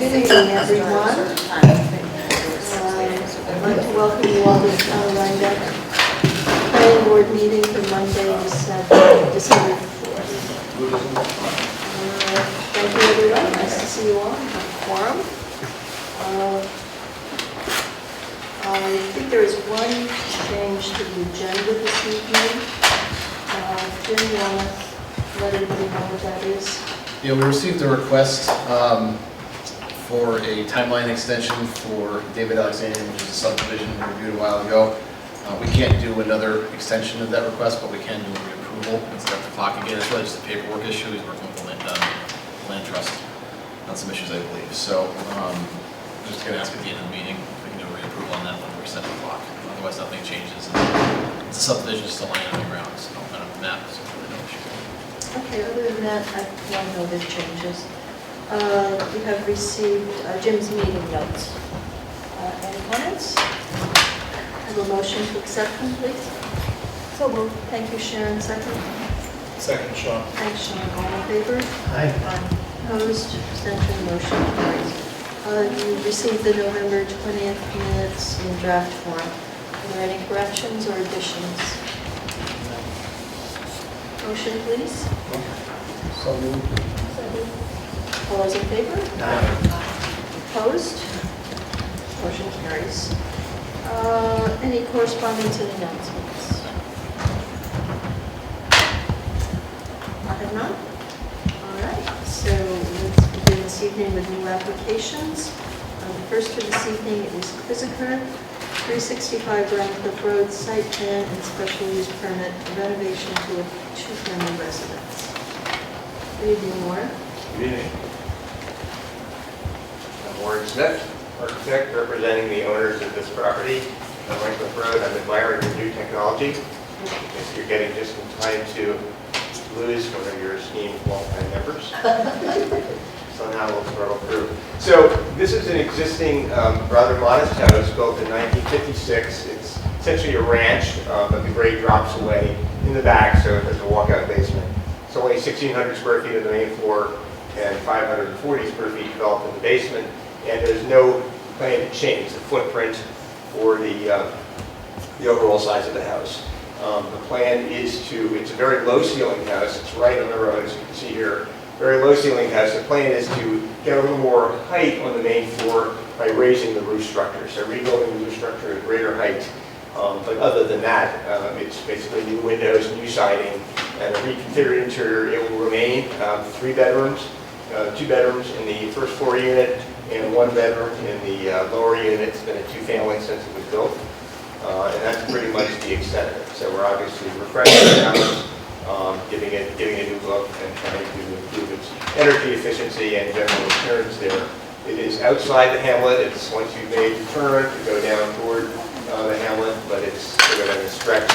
evening, everyone. I'd like to welcome you all to the Town of Rhinebeck Planning Board meeting for Monday, December 4th. Thank you, everyone. Nice to see you all. We have a quorum. I think there is one change to the agenda this evening. Jim, you want to let everybody know what that is? Yeah, we received a request for a timeline extension for David Alexander, which is a subdivision we reviewed a while ago. We can't do another extension of that request, but we can do a reapproval and start the clock again. It's really just a paperwork issue. He's working with the land trust on some issues, I believe. So I'm just going to ask at the end of the meeting if we can do a reapproval on that when we're setting the clock. Otherwise, nothing changes. It's a subdivision, just a line on the ground, so kind of map, so really no issues. Okay, other than that, I don't know the changes. We have received Jim's meeting notes. Any comments? Have a motion to accept them, please? So moved. Thank you, Sharon. Second? Second, Sean. Thanks, Sean. All in favor? Aye. Opposed? Abstention? Motion carries. You received the November 20th minutes in draft form. Are there any corrections or additions? Motion, please. So moved. All those in favor? Aye. Opposed? Motion carries. Any correspondence and announcements? I have none? All right, so let's begin this evening with new applications. The first for this evening is Quizziker, 365 Browncliff Road, site plan and special use permit renovation to a two-family residence. Good evening, Warren. Good evening. I'm Warren Smith, architect representing the owners of this property on Wentworth Road. I'm admiring your new technology. Because you're getting just in time to lose one of your esteemed longtime members. So now we'll struggle through. So this is an existing rather modest house built in 1956. It's essentially a ranch, but the grade drops away in the back, so it has a walkout basement. It's only 1,600 square feet of the main floor and 540 square feet developed in the basement, and there's no plan to change the footprint or the overall size of the house. The plan is to, it's a very low ceiling house, it's right on the road as you can see here, very low ceiling house. The plan is to get a little more height on the main floor by raising the roof structure, so rebuilding the roof structure at greater height. But other than that, it's basically new windows, new siding, and a reconfigured interior. It will remain 3 bedrooms, 2 bedrooms in the first floor unit, and 1 bedroom in the lower unit. It's been a two-family since it was built, and that's pretty much the extent of it. So we're obviously refreshing the house, giving it a new look, and trying to improve its energy efficiency and general appearance there. It is outside the hamlet. It's once you've made the turn to go down toward the hamlet, but it's sort of in a stretch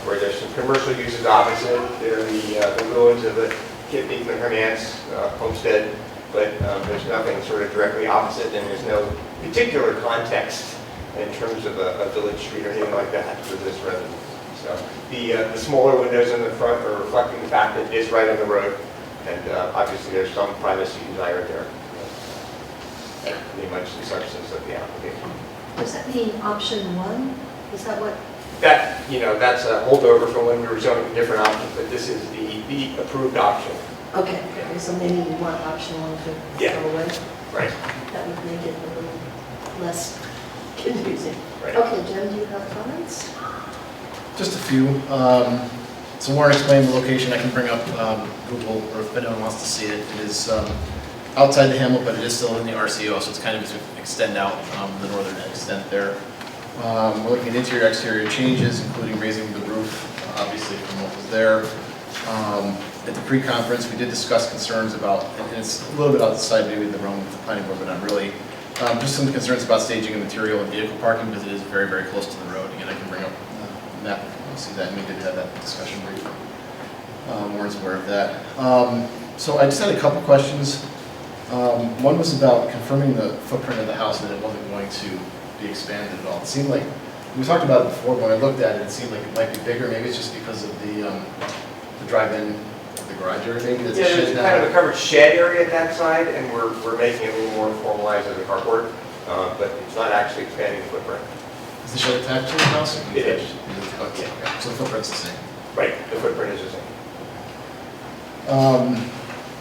where there's some commercial uses opposite. There are the ruins of the Kit Beekman Hernandez homestead, but there's nothing sort of directly opposite, and there's no particular context in terms of a village street or anything like that for this residence. So the smaller windows in the front are reflecting the fact that it is right on the road, and obviously there's some privacy desired there. That's pretty much the substance of the application. Does that mean option 1? Is that what? That, that's a holdover from when we were showing the different options, but this is the approved option. Okay, so maybe you want option 1 to Yeah. go away? Right. That would make it a little less confusing. Right. Okay, Jim, do you have comments? Just a few. So Warren explained the location. I can bring up Google, or if anyone wants to see it. It is outside the hamlet, but it is still in the RCO, so it's kind of to extend out the northern extent there. We're looking at interior exterior changes, including raising the roof, obviously from what was there. At the pre-conference, we did discuss concerns about, and it's a little bit outside maybe the realm of the planning board, but not really, just some concerns about staging of material and vehicle parking, because it is very, very close to the road. Again, I can bring up the map, you'll see that, and we did have that discussion briefly. Warren's aware of that. So I just had a couple questions. One was about confirming the footprint of the house and that it wasn't going to be expanded at all. It seemed like, we talked about it before, when I looked at it, it seemed like it might be bigger. Maybe it's just because of the drive-in the garage area maybe, that's a Yeah, there's shed kind of a now. covered shed area at that side, and we're making it a little more formalized as a carport, but it's not actually expanding the footprint. Is the shed attached to the house? It is. Okay, so the footprint's the same. Right, the footprint is the same.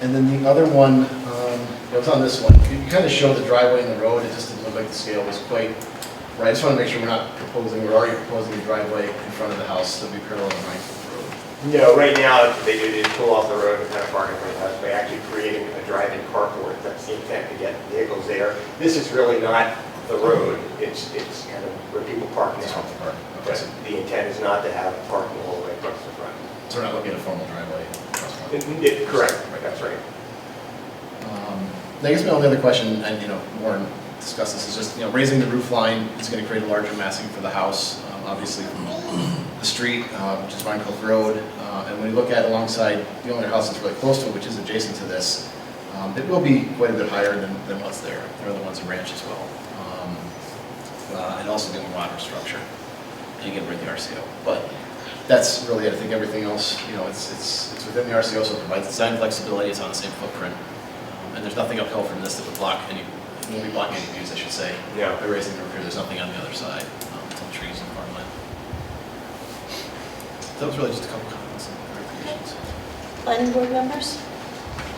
And then the other one, it's on this one, you kind of show the driveway and the road, it just didn't look like the scale was quite right. I just want to make sure we're already proposing a driveway in front of the house that'll be parallel to the length of the road. No, right now, they do is pull off the road and kind of park in front of the house by actually creating a drive-in carport. That's the intent, to get vehicles there. This is really not the road, it's kind of where people park Just now. off the park. Okay, But so the intent is not to have parking all the way across the front. we're not looking at a formal driveway. across front. Correct, that's right. I guess my only other question, and Warren discussed this, is just, raising the roof line is going to create a larger massing for the house, obviously from the street, which is Vine Cove Road. And when you look at alongside the only house that's really close to it, which is adjacent to this, it will be quite a bit higher than what's there. There are the ones in Ranch as well. And also the water structure. And you get rid of the RCO. But that's really it. I think everything else, it's within the RCO, so it provides design flexibility. It's on the same footprint. And there's nothing uphill from this that would block any, won't be blocking any views, I should say. Yeah. By raising the roof here, there's nothing on the other side, it's all trees and farmland. That was really just a couple comments and clarifications. Planning board members?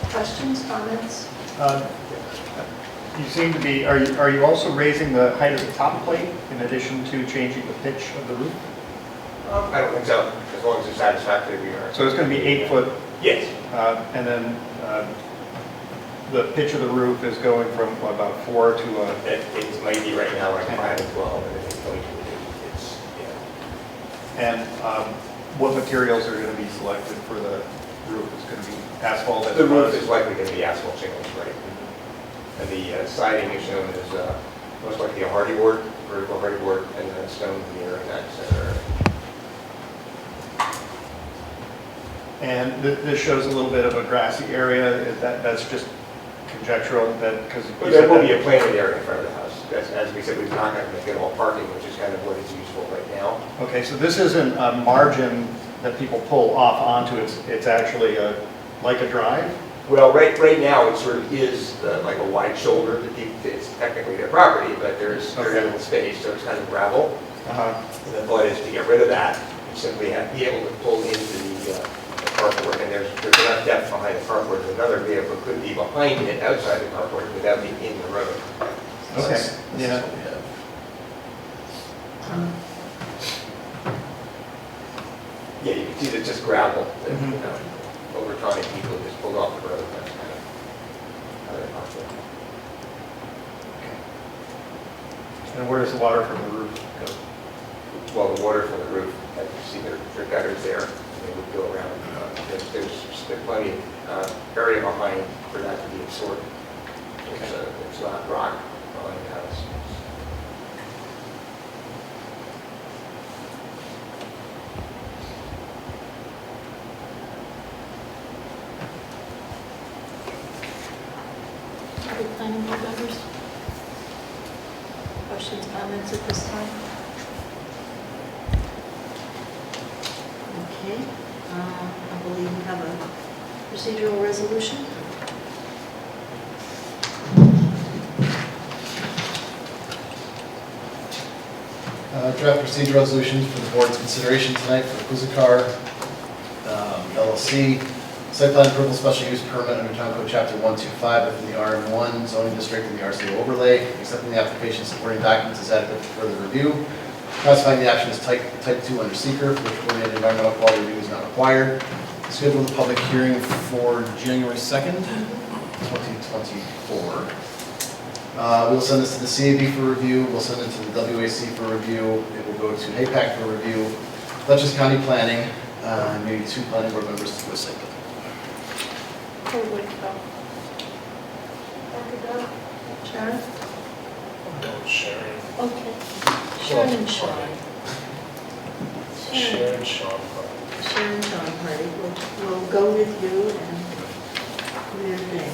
Questions, comments? You seem to be, are you also raising the height of the top plate in addition to changing the pitch of the roof? I don't think so, as long as it's satisfactory, we are. So it's going to be 8 foot, Yes, and then the pitch of the roof is going from what, about 4 to a, it might be right now like 5 and 12, and it's going to be, it's, yeah. and what materials are going to be selected for the roof? It's going to be asphalt as The roof opposed- is likely going to be asphalt shingles, right? And the siding is shown as most likely a hardy board, vertical hardy board, and then stone veneer in that center. And this shows a little bit of a grassy area. That's just conjectural, that because But there will be a planted area in front of the house. As we said, we're not going to make it all parking, which is kind of what is useful right now. Okay, so this isn't a margin that people pull off onto. It's actually like a drive. Well, right now, it sort of is like a wide shoulder that it's technically their property, but there's very Okay. little space, so it's kind of gravel. Uh-huh. And the thought is to get rid of that, you simply have to be able to pull into the carport, and there's enough depth behind the carport that another vehicle could be behind it outside the carport without being in the road. Okay, This is yeah. what we have. Yeah, you can see that it's just gravel, that, Mhm. over time, people just pulled off the road, that's kind of how they park it. And where does the water from the roof go? Well, the water from the roof, as you see, there are gutters there, and they would go around. There's plenty of area behind for that to be absorbed. It's not rock behind the house. Other planning board members? Questions, comments at this time? Okay, I believe we have a procedural resolution. Draft procedure resolution for the board's consideration tonight for Kuzikar LLC. Site plan approval special use permit under Town Code Chapter 125 within the RM1 zoning district and the RCO overlay. Accepting the application supporting documents is adequate for further review. Classifying the action as type 2 under seeker, for which coordinated environmental quality review is not required. Schedule the public hearing for January 2nd, 2024. We'll send this to the CAB for review, we'll send it to the WAC for review, it will go to HAPAC for review, Dutchess County Planning, and maybe 2 planning board members to do a site visit. Who would go? Dr. Doug? Sharon? No, Sharon. Okay. Sharon and Sean. Sharon, Sean. Sharon and Sean Hardy will go with you and do your thing.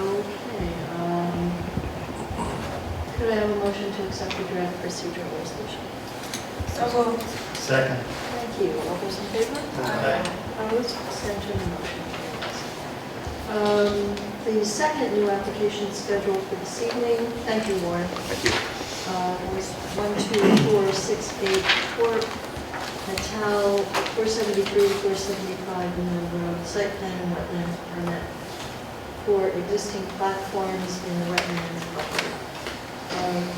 Okay, could I have a motion to accept the draft procedural resolution? So moved. Second. Thank Thank you. All those in favor? Aye. Opposed? Abstention? Motion carries. The second new application scheduled for this evening, thank you, Warren, Thank you. was 12468 Court, Natal, 473 to 475 Inland Road, site plan and wetland permit for existing platforms in the wetland buffer.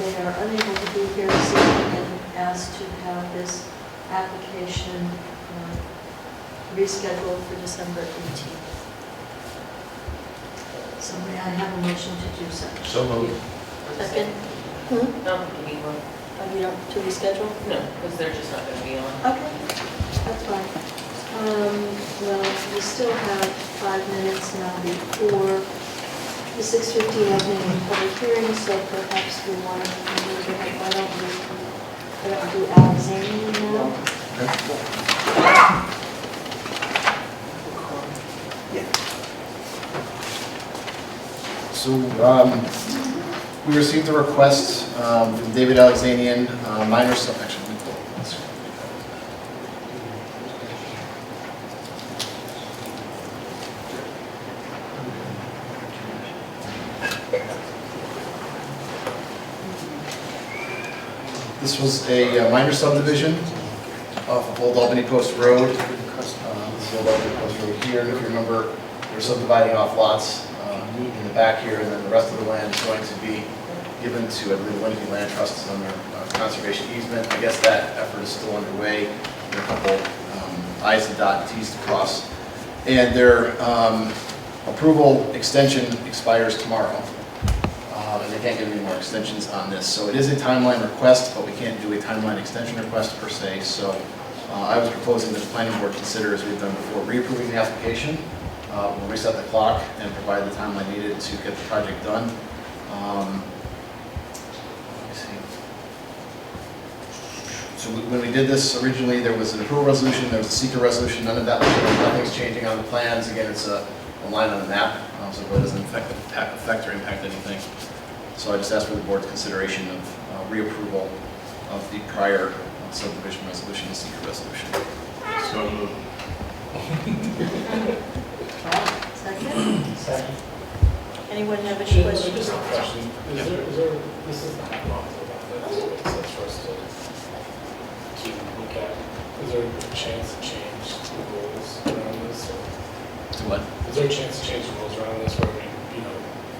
They are unable to be here this evening and asked to have this application rescheduled for December 18th. So may I have a motion to do such? So moved. Second? Not going to be one. You don't, to reschedule? No, because they're just not going to be on. Okay, that's fine. Well, we still have 5 minutes now before the 6:15 opening of public hearing, so perhaps we want to move it. Why don't we do Alexandria now? So, we received a request from David Alexanian, minor sub, actually, let me pull it. Let's see. This was a minor subdivision off of Old Albany Post Road. This is Old Albany Post Road here, and if you remember, we're subdividing off lots in the back here, and then the rest of the land is going to be given to, I believe, Winnipeg Land Trust under conservation easement. I guess that effort is still underway. There are a couple I's to dot and T's to cross. And their approval extension expires tomorrow. And they can't give any more extensions on this. So it is a timeline request, but we can't do a timeline extension request per se. So I was proposing that the planning board consider, as we've done before, reapproving the application. We'll reset the clock and provide the timeline needed to get the project done. Let me see. So when we did this originally, there was an approval resolution, there was a seeker resolution, none of that, nothing's changing on the plans. Again, it's a line on the map, so it really doesn't affect or impact anything. So I just asked for the board's consideration of reapproval of the prior subdivision resolution and seeker resolution. So moved. Second? Second. Anyone have any Just questions? a question. Is there, this is the hot lot about that, so it's for us to look at. Is there a chance to change the rules around this? Or To what? is there a chance to change the rules around this where we,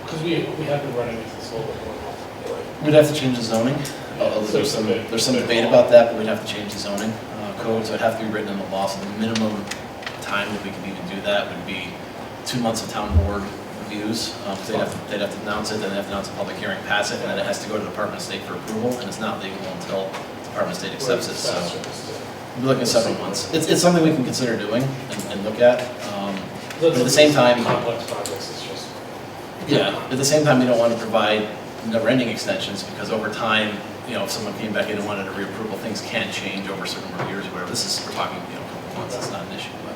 because we have been running into this a little bit more. We'd have to change the zoning. There's some debate about that, but we'd have to change the zoning code, so it'd have to be written in the law. So the minimum time that we could even do that would be 2 months of town board reviews. They'd have to announce it, then they'd have to announce a public hearing, pass it, and then it has to go to the Department of State for approval, and it's not legal until the Department of State accepts it, so we'll be looking at several months. It's something we can consider doing and look at. But at the same time, Complex projects, it's just. yeah, at the same time, we don't want to provide never-ending extensions, because over time, if someone came back in and wanted a reapproval, things can change over a certain number of years or whatever. We're talking, a couple of months, it's not an issue, but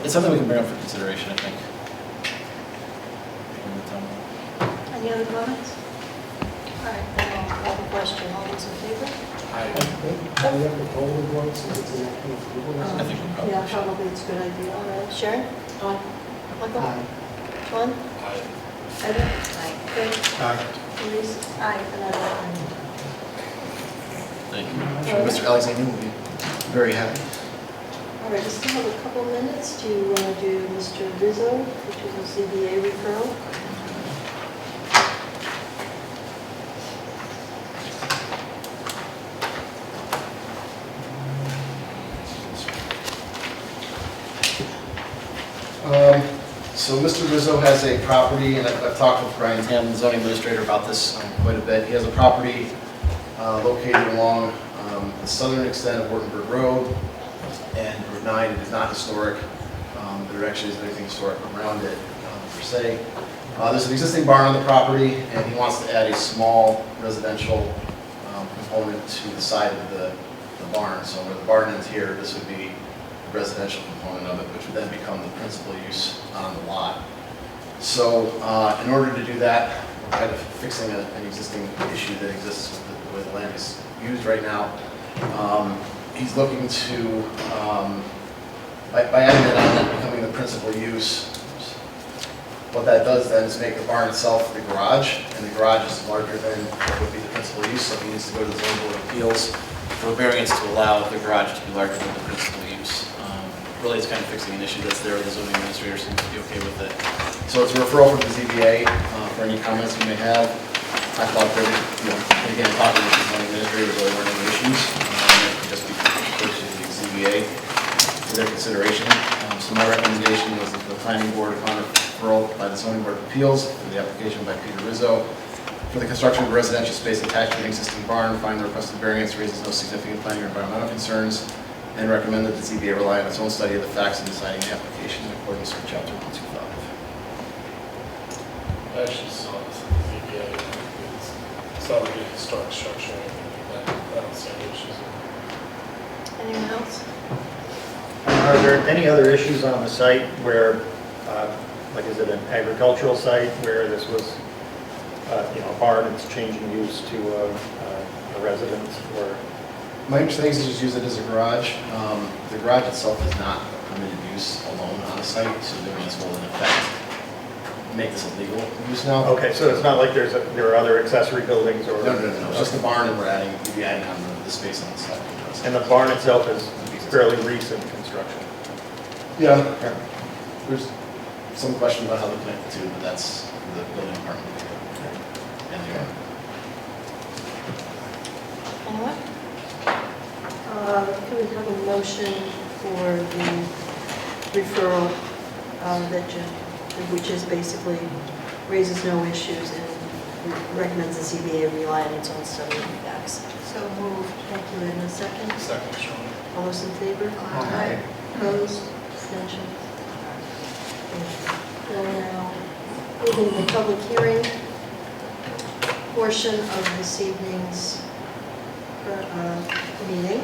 it's something we can bring up for consideration, I think. Any other comments? All right, then I'll call the question. All those in favor? Do we have to poll the board since it's an active approval? I think we probably Yeah, should. probably it's a good idea. All right, Sharon? Aye. Michael? John? Aye. Evan? Aye. Craig? Aye. Louise? Aye. And I vote aye. Thank you. Mr. Alexander will be very happy. All right, we still have a couple minutes. Do you want to do Mr. Rizzo, which is a CBA referral? So Mr. Rizzo has a property, and I've talked with Brian Tam, the zoning administrator, about this quite a bit. He has a property located along the southern extent of Wurtemberg Road and Route 9. It is not historic. There actually isn't anything historic around it per se. There's an existing barn on the property, and he wants to add a small residential component to the side of the barn. So where the barn ends here, this would be the residential component of it, which would then become the principal use on the lot. So in order to do that, we're kind of fixing an existing issue that exists with the way the land is used right now. he's looking to, by adding that on, that becoming the principal use, what that does then is make the barn itself the garage, and the garage is larger than what would be the principal use, so he needs to go to the zoning board of appeals for a variance to allow the garage to be larger than the principal use. Really, it's kind of fixing an issue that's there, the zoning administrator seems to be okay with it. So it's a referral from the ZBA for any comments you may have. I thought that, again, talking with the zoning administrator, there really weren't any issues. It could just be pushed to the ZBA for their consideration. So my recommendation was that the planning board, upon referral by the zoning board of appeals for the application by Peter Rizzo for the construction of a residential space attached to an existing barn, find the requested variance raises no significant planning or environmental concerns, and recommend that the ZBA rely on its own study of the facts in deciding the application in accordance with chapter 125. I actually saw this in the ZBA, it's not really a historic structure, or anything like that. I don't see any issues with it. Anyone else? Are there any other issues on the site where, like is it an agricultural site where this was, a barn that's changing use to a residence or? My understanding is to just use it as a garage. The garage itself is not a permitted use alone on the site, so doing this will in effect make this a legal use now. Okay, so it's not like there are other accessory buildings or? No, it's just the barn and we'd be adding on the space on the side. And the barn itself is fairly recent construction? Yeah, there's some question about how to connect the two, but that's the building department. And the owner. Anyone? Could we have a motion for the referral which is basically raises no issues and recommends the ZBA rely on its own study of the facts? So moved. Thank you. In a second. Second, Sean. All those in favor? Aye. Opposed? Abstentions? We're now moving the public hearing portion of this evening's meeting.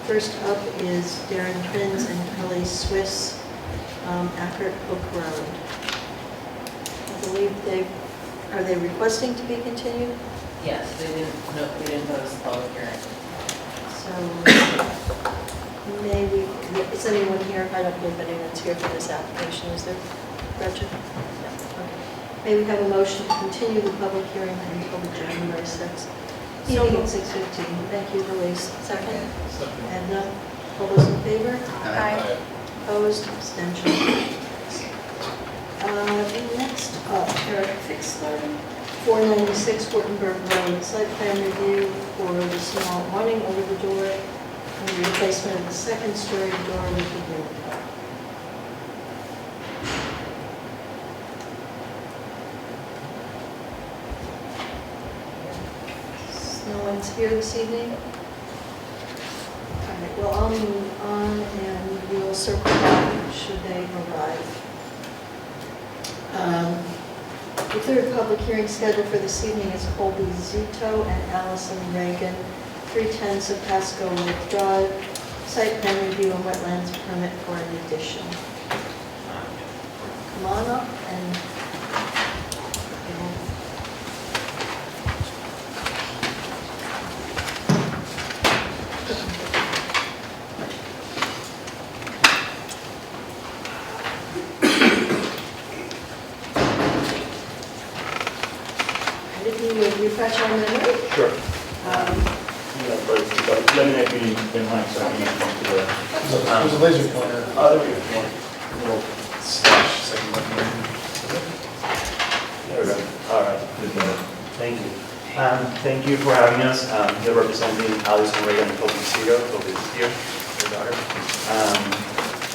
First up is Darren Prinz and Kelly Swiss, Ackert Hook Road. I believe are they requesting to be continued? Yes, we didn't notice the public hearing. So, is anyone here? I don't believe anyone's here for this application, is there? Gretchen? No, okay. May we have a motion to continue the public hearing until the January 6th? Meeting at 6:15. Thank you, Louise. Second? Second. Edna? All those in favor? Aye. Opposed? Abstention? Next up, Eric Fixler, 496 Fortenberg Road, site plan review for the small awning over the door and the replacement of the second-story door with the window. No one's here this evening? All right, well, I'll move on and we'll circle back should they arrive. The third public hearing scheduled for this evening is Colby Zito and Allison Reagan, 310 Sapasco Lake Drive, site plan review and wetlands permit for an addition. Come on up and refresh our memory. Sure. Let me know if you need the mic so I can come to the... There's a laser pointer. There we go. Little slash second button. There we go. All right. Thank you. Thank you for having us. They're representing Allison Reagan and Toby Zito. Toby is here, her daughter.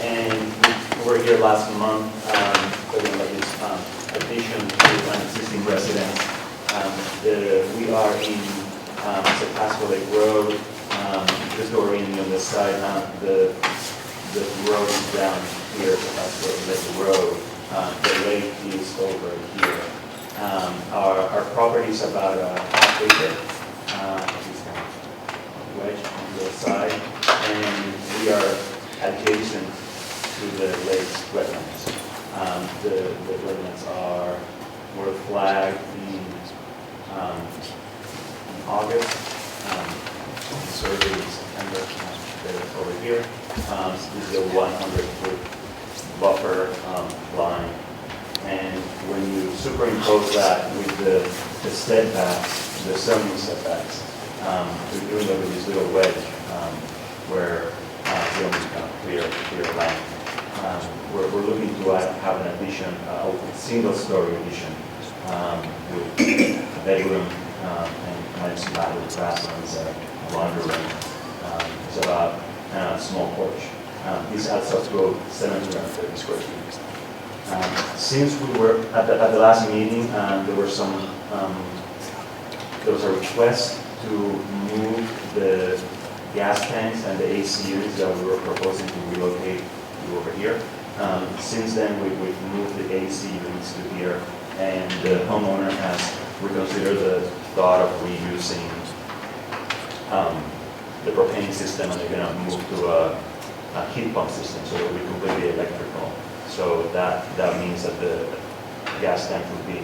And we were here last month talking about this addition to an existing residence. We are in Sapasco Lake Road. Just go in on this side. The road is down here, Sapasco Lake Road. The lake is over here. Our property is about a half acre. It's kind of wedged on the side, and we are adjacent to the lake's wetlands. The wetlands were flagged in August, surveyed in September. over here. This is a 100-foot buffer line. And when you superimpose that with the setbacks, the zoning setbacks, we're doing it with this little wedge where it's only kind of clear line. We're looking to have an addition, a single-story addition with a bedroom and some bathrooms, a laundry room. It's about a small porch. This adds up to 730 square feet. Since we were at the last meeting, there was a request to move the gas tanks and the AC units that we were proposing to relocate to over here. Since then, we've moved the AC units to here, and the homeowner has reconsidered the thought of reusing the propane system, and they're going to move to a heat pump system, so it'll be completely electrical. So that means that the gas tank will be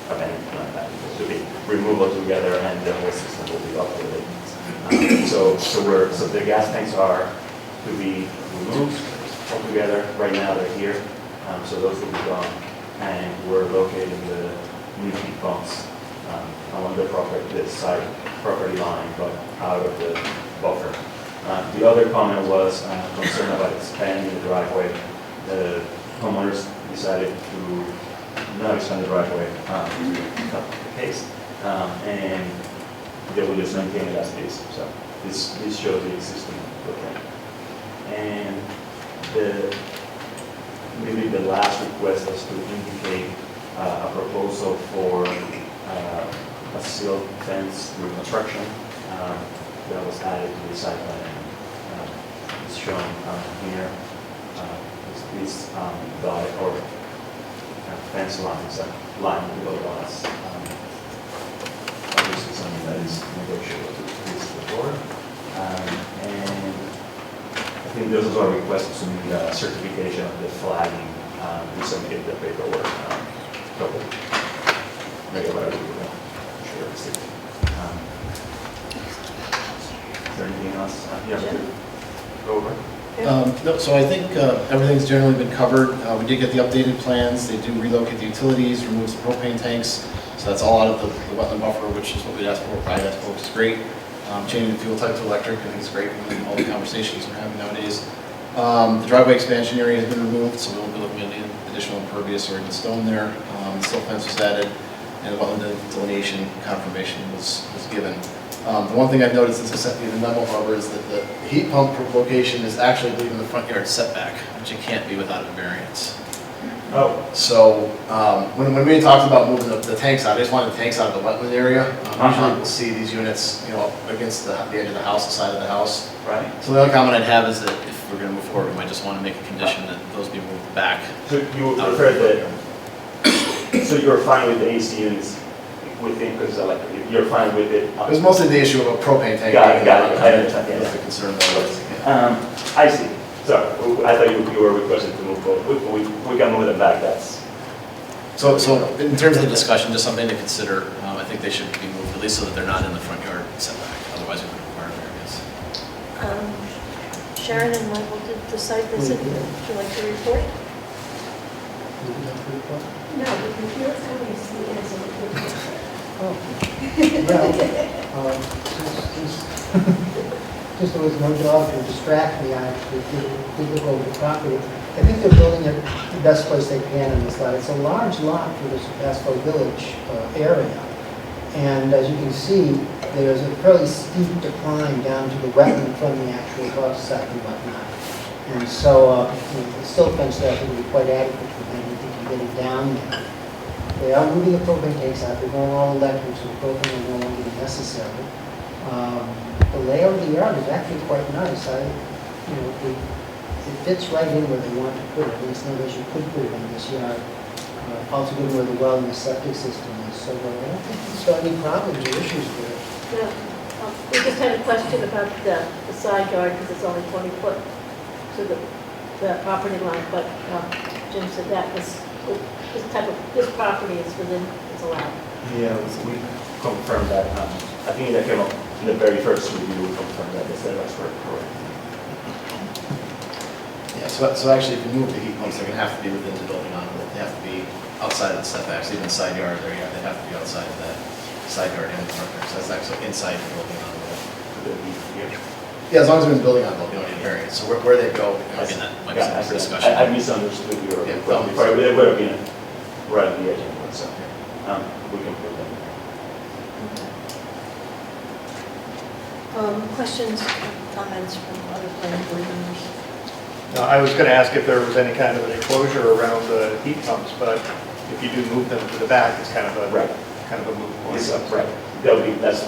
abandoned, to be removed altogether, and the whole system will be upgraded. So the gas tanks are to be removed altogether. Right now they're here, so those will be gone, and we're locating the new heat pumps along the side property line, but out of the buffer. The other comment was concern about expanding the driveway. The homeowners decided to not expand the driveway, not the case, and they will just maintain it as is. So this shows the existing footprint. And maybe the last request was to indicate a proposal for a silt fence reconstruction that was added to the site plan. It's shown here. These dotted or fence lines that line below us. Obviously something that is negotiable to the board. And I think those are requests to submit a certification of the flagging. We submitted the paperwork. Couple. Maybe whatever we will. Sure. Is there anything else you have to go over? No, so I think everything's generally been covered. We did get the updated plans. They do relocate the utilities, remove some propane tanks. So that's all out of the wetland buffer, which is what we'd asked for, probably asked for, which is great. Changing the fuel type to electric, I think it's great in all the conversations we're having nowadays. The driveway expansion area has been removed, so we won't be looking at any additional impervious or even stone there. The silt fence was added, and the wetland delineation confirmation was given. The one thing I've noticed since I sent you the memo, Barbara, is that the heat pump location is actually leaving the front yard setback, which it can't be without a variance. Oh, So when we talked about moving the tanks out, I just wanted the tanks out of the wetland area. Usually we'll see these units, up against the edge of the house, the side of the house. Right. So the other comment I'd have is that if we're going to move forward, we might just want to make a condition that those be moved back. So you prefer that, so you're fine with the AC units within, because you're fine with it? It was mostly the issue of a propane tank. Got it, I understand, That was yes. the concern that was. Yeah. I see. So I thought you were requesting to move forward. We can move them back, that's. So in terms of the discussion, just something to consider. I think they should be moved, at least so that they're not in the front yard setback. Otherwise, we would require variance. Sharon and Michael did the site visit. Would you like to report? No, the computer company is Well, since there was no dog to distract me, I actually did look over the property. I think they're building it the best place they can in this lot. It's a large lot for the Pasco Village area. And as you can see, there's a fairly steep decline down to the wetland from the actual cul-de-sac and whatnot. And so the silt fence there I think would be quite adequate for anything to get it down there. They are moving the propane tanks out. They're going all electric, so the propane will no longer be necessary. The layout of the yard is actually quite nice. It fits right in where they want to put it. There's no way you could put it in this yard. Also given where the well and the septic system is. So I don't think we saw any problems or issues with it. No, we just had a question about the side yard, because it's only 20 foot to the property line, but Jim said that this property is within, it's allowed. Yeah, we confirmed that. I think that came up in the very first review, we confirmed that the setbacks were correct. So actually, if you move the heat pumps, they're gonna have to be within the building envelope. They have to be outside of the setbacks, even side yard, they have to be outside of that side yard and front yard. So that's actually inside the building envelope. Yeah, as long as they're in the building envelope, you don't need a variance. So where they go, again, that might be something for discussion. I misunderstood your, Yeah, probably, they would have been right at the edge of it, so, we can prove that. Questions, comments from other planning board members? No, I was going to ask if there was any kind of an enclosure around the heat pumps, but if you do move them to the back, it's kind of a Right. moot point. Right, that'll be, that's,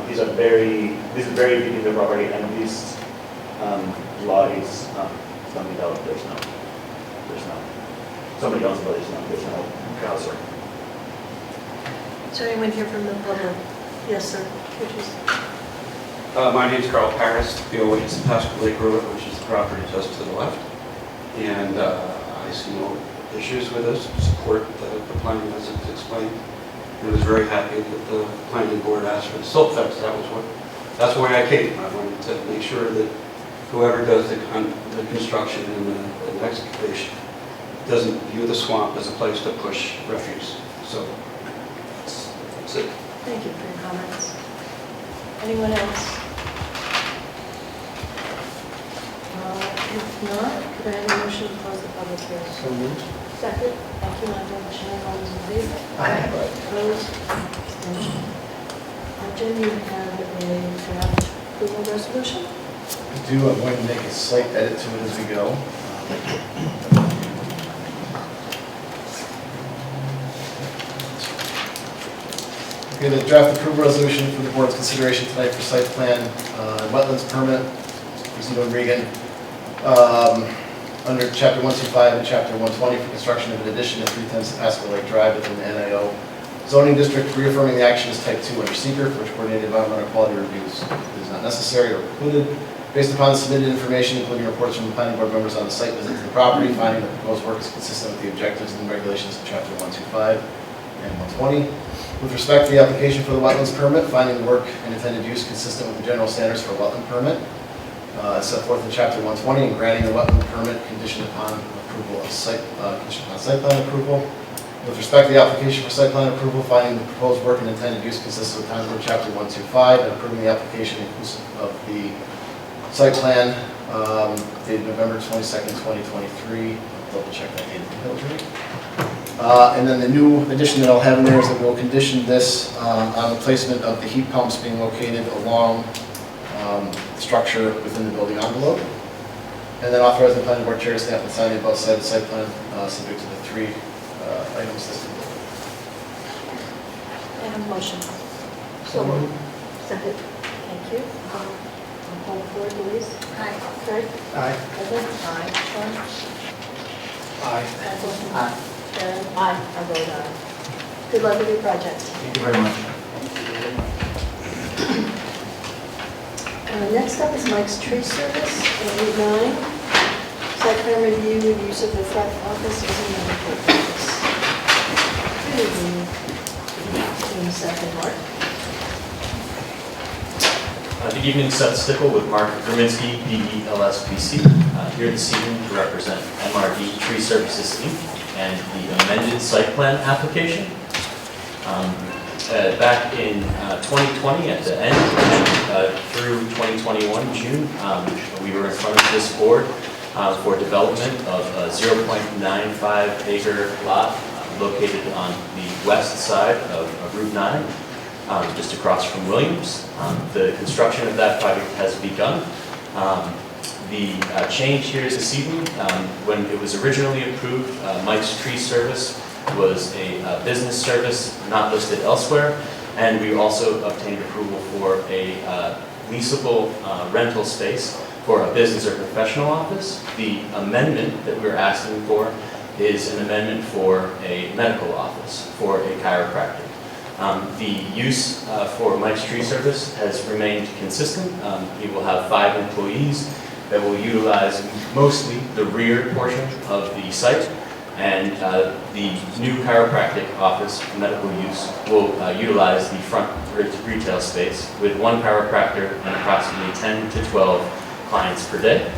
this is very deep in the property, and this, lot is, it's not developed, there's no, somebody owns, but there's no house or. Is there anyone here from the public? Yes, sir. Could you My name's Carl Paris, it's Pasco Lake Road, which is the property just to the left. And I see no issues with this, support the planning as it's explained. I was very happy that the planning board asked for the silt fence. That's why I came. I wanted to make sure that whoever does the construction and the excavation doesn't view the swamp as a place to push refuse. So that's it. Thank you for your comments. Anyone else? If not, could I have a motion to close the public hearing? So moved. Second? Thank you, Michael and Sharon. All those in favor? Aye. Opposed? Abstention. Jim, you have a draft approval resolution? I do, I'm going to make a slight edit to it as we go. Okay, the draft approval resolution for the board's consideration tonight for site plan, wetlands permit, Zito and Regan, under chapter 125 and chapter 120 for construction of an addition at 310 Pasco Lake Drive within the NIO zoning district, reaffirming the action as type 2 under seeker, for which coordinated environmental quality reviews is not necessary or precluded, based upon the submitted information, including reports from the planning board members on the site visit to the property, finding that the proposed work is consistent with the objectives and regulations of chapter 125 and 120. With respect to the application for the wetlands permit, finding the work and intended use consistent with the general standards for a wetland permit, set forth in chapter 120, and granting the wetland permit conditioned upon approval of site plan approval. With respect to the application for site plan approval, finding the proposed work and intended use consistent with Town Code chapter 125, and approving the application inclusive of the site plan dated November 22nd, 2023. I'll double check that date. And then the new addition that I'll have in there is that we'll condition this on the placement of the heat pumps being located along structure within the building envelope. And then authorize the planning board chair to stamp and sign the above cited site plan subject to the 3 items listed. I have a motion. So moved. Second? Thank you. I'll call for it, Louise. Aye. Craig? Aye. Evan? Aye. Sean? Aye. Michael? Aye. Sharon? Aye. I vote aye. Good luck with your project. Thank you very much. Next up is Mike's Tree Service, Route 9. Site plan review and use of the front office as a medical office. Good evening. Give me a second, Mark. Good evening, Seth Stickle with Mark Graminsky, DELSPC, here this evening to represent MRD Tree Services Inc. and the amended site plan application. Back in 2020, at the end, and through 2021, June, we were in front of this board for development of a 0.95 acre lot located on the west side of Route 9. Just across from Williams. The construction of that project has begun. The change here this evening, when it was originally approved, Mike's Tree Service was a business service not listed elsewhere, and we also obtained approval for a leasable rental space for a business or professional office. The amendment that we're asking for is an amendment for a medical office for a chiropractor. The use for Mike's Tree Service has remained consistent. He will have 5 employees that will utilize mostly the rear portion of the site, and the new chiropractic office medical use will utilize the front retail space with 1 chiropractor and approximately 10 to 12 clients per day.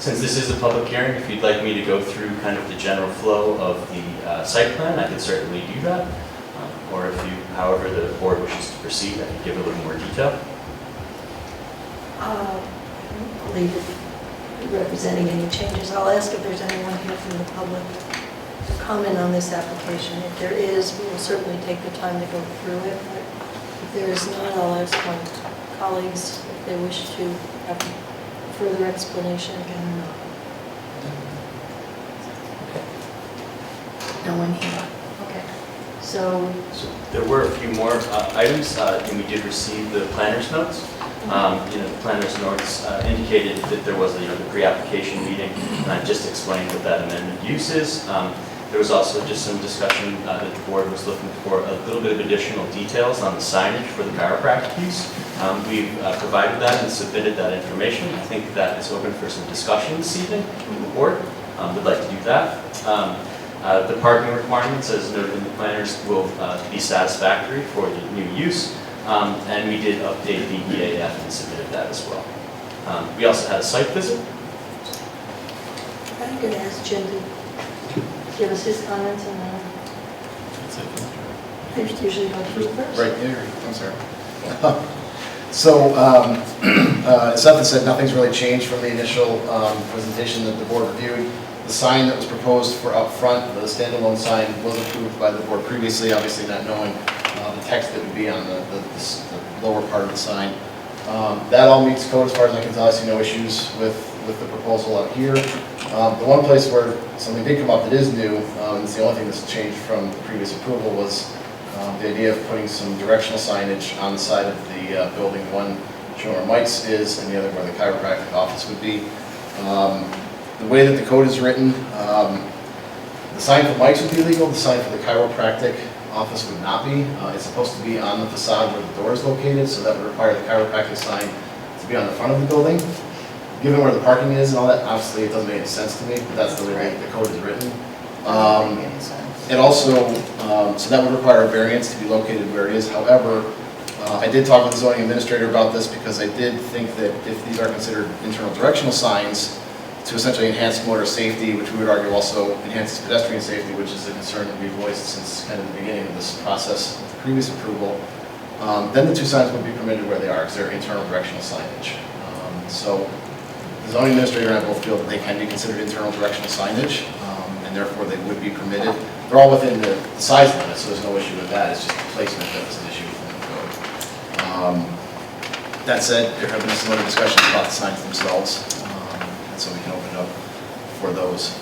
Since this is a public hearing, if you'd like me to go through kind of the general flow of the site plan, I could certainly do that. Or if you, however the board wishes to proceed, I could give a little more detail. I don't believe it representing any changes. I'll ask if there's anyone here from the public to comment on this application. If there is, we will certainly take the time to go through it. But if there is not, I'll ask my colleagues if they wish to have further explanation again or not. No one here. Okay. So, So there were a few more items, and we did receive the planner's notes. The planner's notes indicated that there was the pre-application meeting, and I just explained what that amendment use is. There was also just some discussion that the board was looking for a little bit of additional details on the signage for the chiropractic use. We've provided that and submitted that information. I think that is open for some discussion this evening from the board. Would like to do that. The parking requirements, as noted in the planners, will be satisfactory for the new use. And we did update the EAF and submitted that as well. We also had a site visit. I'm going to ask Jim to give us his comments and then I usually go through first. Right there, I'm sorry. So, as Seth said, nothing's really changed from the initial presentation that the board reviewed. The sign that was proposed for up front, the standalone sign, was approved by the board previously, obviously not knowing the text that would be on the lower part of the sign. That all meets code as far as I can tell. I see no issues with the proposal out here. The one place where something did come up that is new, and it's the only thing that's changed from the previous approval, was the idea of putting some directional signage on the side of the building, one showing where Mike's is and the other where the chiropractic office would be. The way that the code is written, the sign for Mike's would be legal, the sign for the chiropractic office would not be. It's supposed to be on the facade where the door is located, so that would require the chiropractic sign to be on the front of the building. Given where the parking is and all that, obviously it doesn't make any sense to me, but that's the way the code is written. It also, so that would require a variance to be located where it is. However, I did talk with the zoning administrator about this because I did think that if these are considered internal directional signs to essentially enhance motor safety, which we would argue also enhances pedestrian safety, which is a concern that we've voiced since kind of the beginning of this process with the previous approval, then the two signs would be permitted where they are because they're internal directional signage. So the zoning administrator and I both feel that they can be considered internal directional signage, and therefore they would be permitted. They're all within the size limit, so there's no issue with that. It's just the placement that was an issue within the code. That said, there have been some other discussions about the signs themselves, and so we can open it up for those.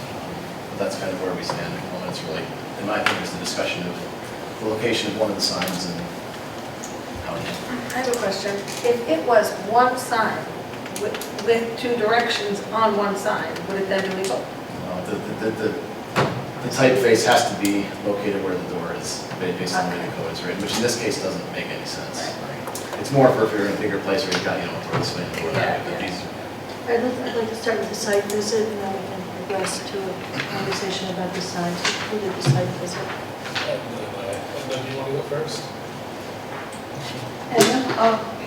But that's kind of where we stand at the moment. It's really, in my opinion, is the discussion of the location of one of the signs and how it is. I have a question. If it was one sign with two directions on one sign, would it then be legal? The typeface has to be located where the door is, based on the way the code is written, which in this case doesn't make any sense. It's more for if you're in a bigger place where you've got, a door this way and a door that way, but these are. I'd like to start with the site visit and then we can progress to a conversation about the signs. Who did the site visit? And then you want to go first?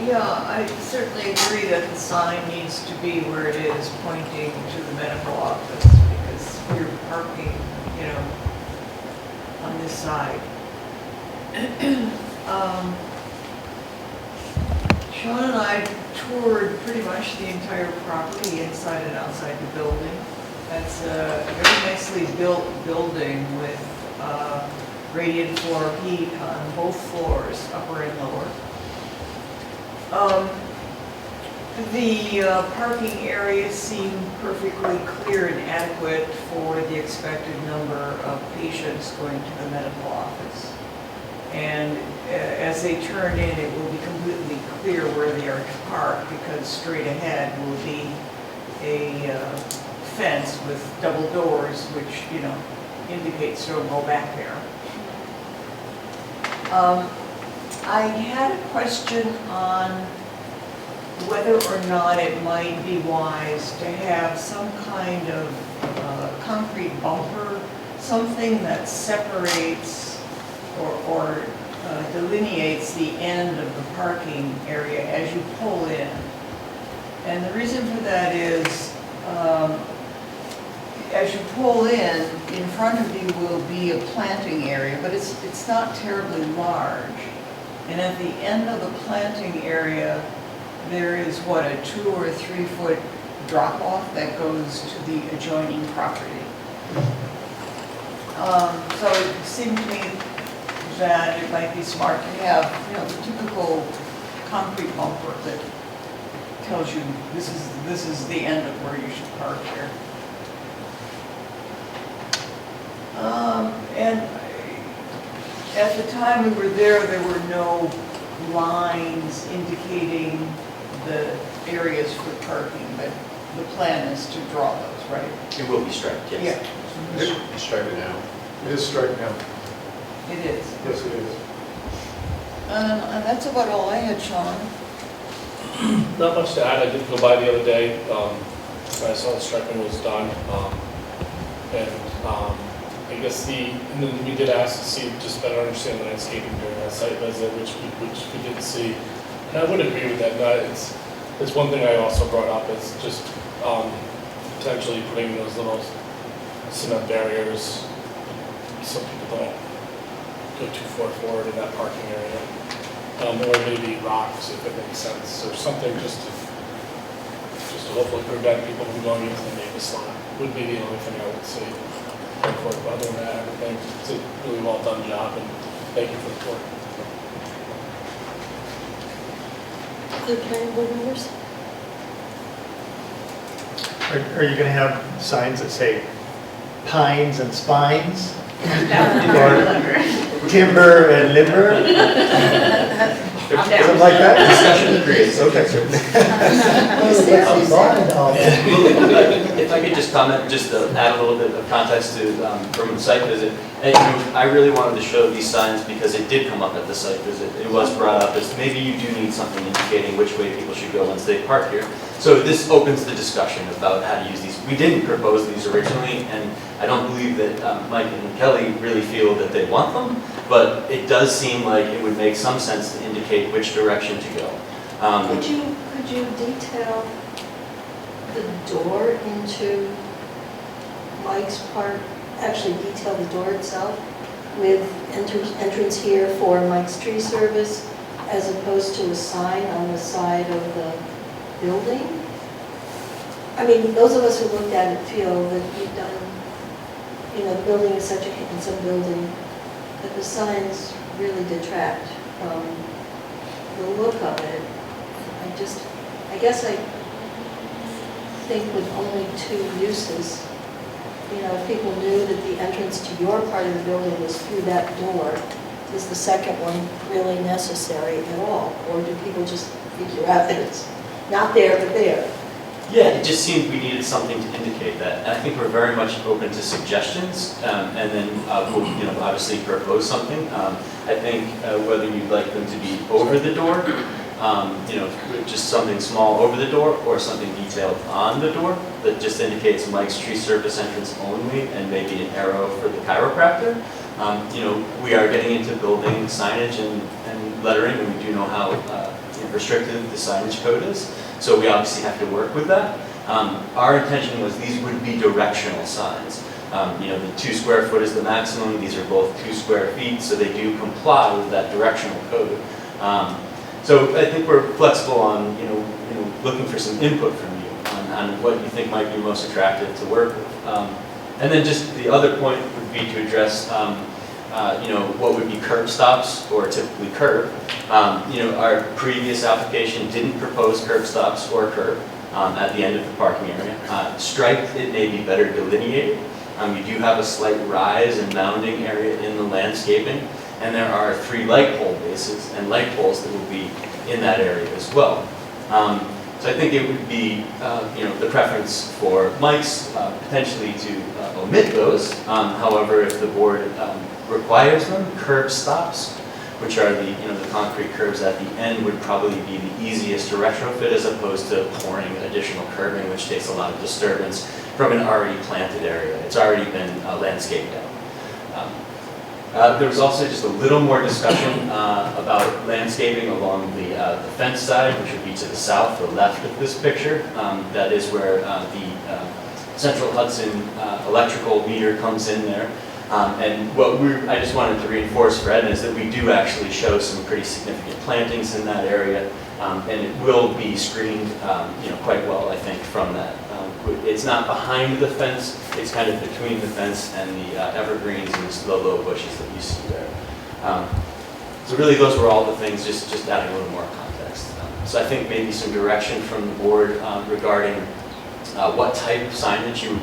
Yeah, I certainly agree that the sign needs to be where it is, pointing to the medical office, because you're parking, on this side. Sean and I toured pretty much the entire property, inside and outside the building. That's a very nicely built building with radiant floor heat on both floors, upper and lower. The parking areas seem perfectly clear and adequate for the expected number of patients going to the medical office. And as they turn in, it will be completely clear where they are to park, because straight ahead will be a fence with double doors, which, indicates don't go back there. I had a question on whether or not it might be wise to have some kind of concrete bumper, something that separates or delineates the end of the parking area as you pull in. And the reason for that is as you pull in front of you will be a planting area, but it's not terribly large. And at the end of the planting area, there is what, a 2 or 3 foot drop off that goes to the adjoining property. So it seemed to me that it might be smart to have, you know, the typical concrete bumper that tells you this is the end of where you should park here. And at the time we were there were no lines indicating the areas for parking, but the plan is to draw those, right? It will be striped, yes. Yeah, It's striped now. It is striped now. it is. Yes, it is. And that's about all I had, Sean. Not much to add. I did go by the other day. I saw the striping was done. I guess and then we did ask to see, just better understand the landscaping during that site visit, which we did see. And I would agree with that. It's one thing I also brought up is just potentially putting those little cement barriers so people don't go too far forward in that parking area. Or maybe rocks if it makes sense, or something just to hopefully prevent people from going into the neighbor's lot. Would be the only thing I would say. Other than that, I think it's a really well done job, and thank you for the report. Other planning board members? Are you going to have signs that say pines and spines? Or timber and limber? Something like that? Discussion creates. Okay. If I could just comment, just to add a little bit of context to from the site visit. And, I really wanted to show these signs because it did come up at the site visit. It was brought up as maybe you do need something indicating which way people should go once they park here. So this opens the discussion about how to use these. We didn't propose these originally, and I don't believe that Mike and Kelly really feel that they want them, but it does seem like it would make some sense to indicate which direction to go. Could you detail the door into Mike's part, actually detail the door itself with entrance here for Mike's Tree Service as opposed to a sign on the side of the building? I mean, those of us who looked at it feel that you've done, the building is such a handsome building, that the signs really detract from the look of it. I guess I think with only 2 uses, if people knew that the entrance to your part of the building was through that door, is the second one really necessary at all? Or do people just figure out that it's not there, but there? Yeah, it just seemed we needed something to indicate that. And I think we're very much open to suggestions, and then we'll, obviously propose something. I think whether you'd like them to be over the door, just something small over the door, or something detailed on the door that just indicates Mike's Tree Service entrance only, and maybe an arrow for the chiropractor. We are getting into building signage and lettering, and we do know how restrictive the signage code is. So we obviously have to work with that. Our intention was these would be directional signs. The 2 square foot is the maximum. These are both 2 square feet, so they do comply with that directional code. So I think we're flexible on, looking for some input from you on what you think might be most attractive to work with. And then just the other point would be to address, what would be curb stops or typically curb. Our previous application didn't propose curb stops or curb at the end of the parking area. Striped, it may be better delineated. You do have a slight rise and mounding area in the landscaping, and there are 3 light pole bases and light poles that will be in that area as well. So I think it would be, the preference for Mike's potentially to omit those. However, if the board requires them, curb stops, which are the concrete curbs at the end, would probably be the easiest to retrofit as opposed to pouring additional curbing, which takes a lot of disturbance from an already planted area. It's already been landscaped out. There was also just a little more discussion about landscaping along the fence side, which would be be to the south or left of this picture. That is where the Central Hudson electrical meter comes in there. And what I just wanted to reinforce for Edna is that we do actually show some pretty significant plantings in that area, and it will be screened, quite well, I think, from that. It's not behind the fence; it's kind of between the fence and the evergreens and the low bushes that you see there. So really, those were all the things. Just adding a little more context. So I think maybe some direction from the board regarding what type of signage you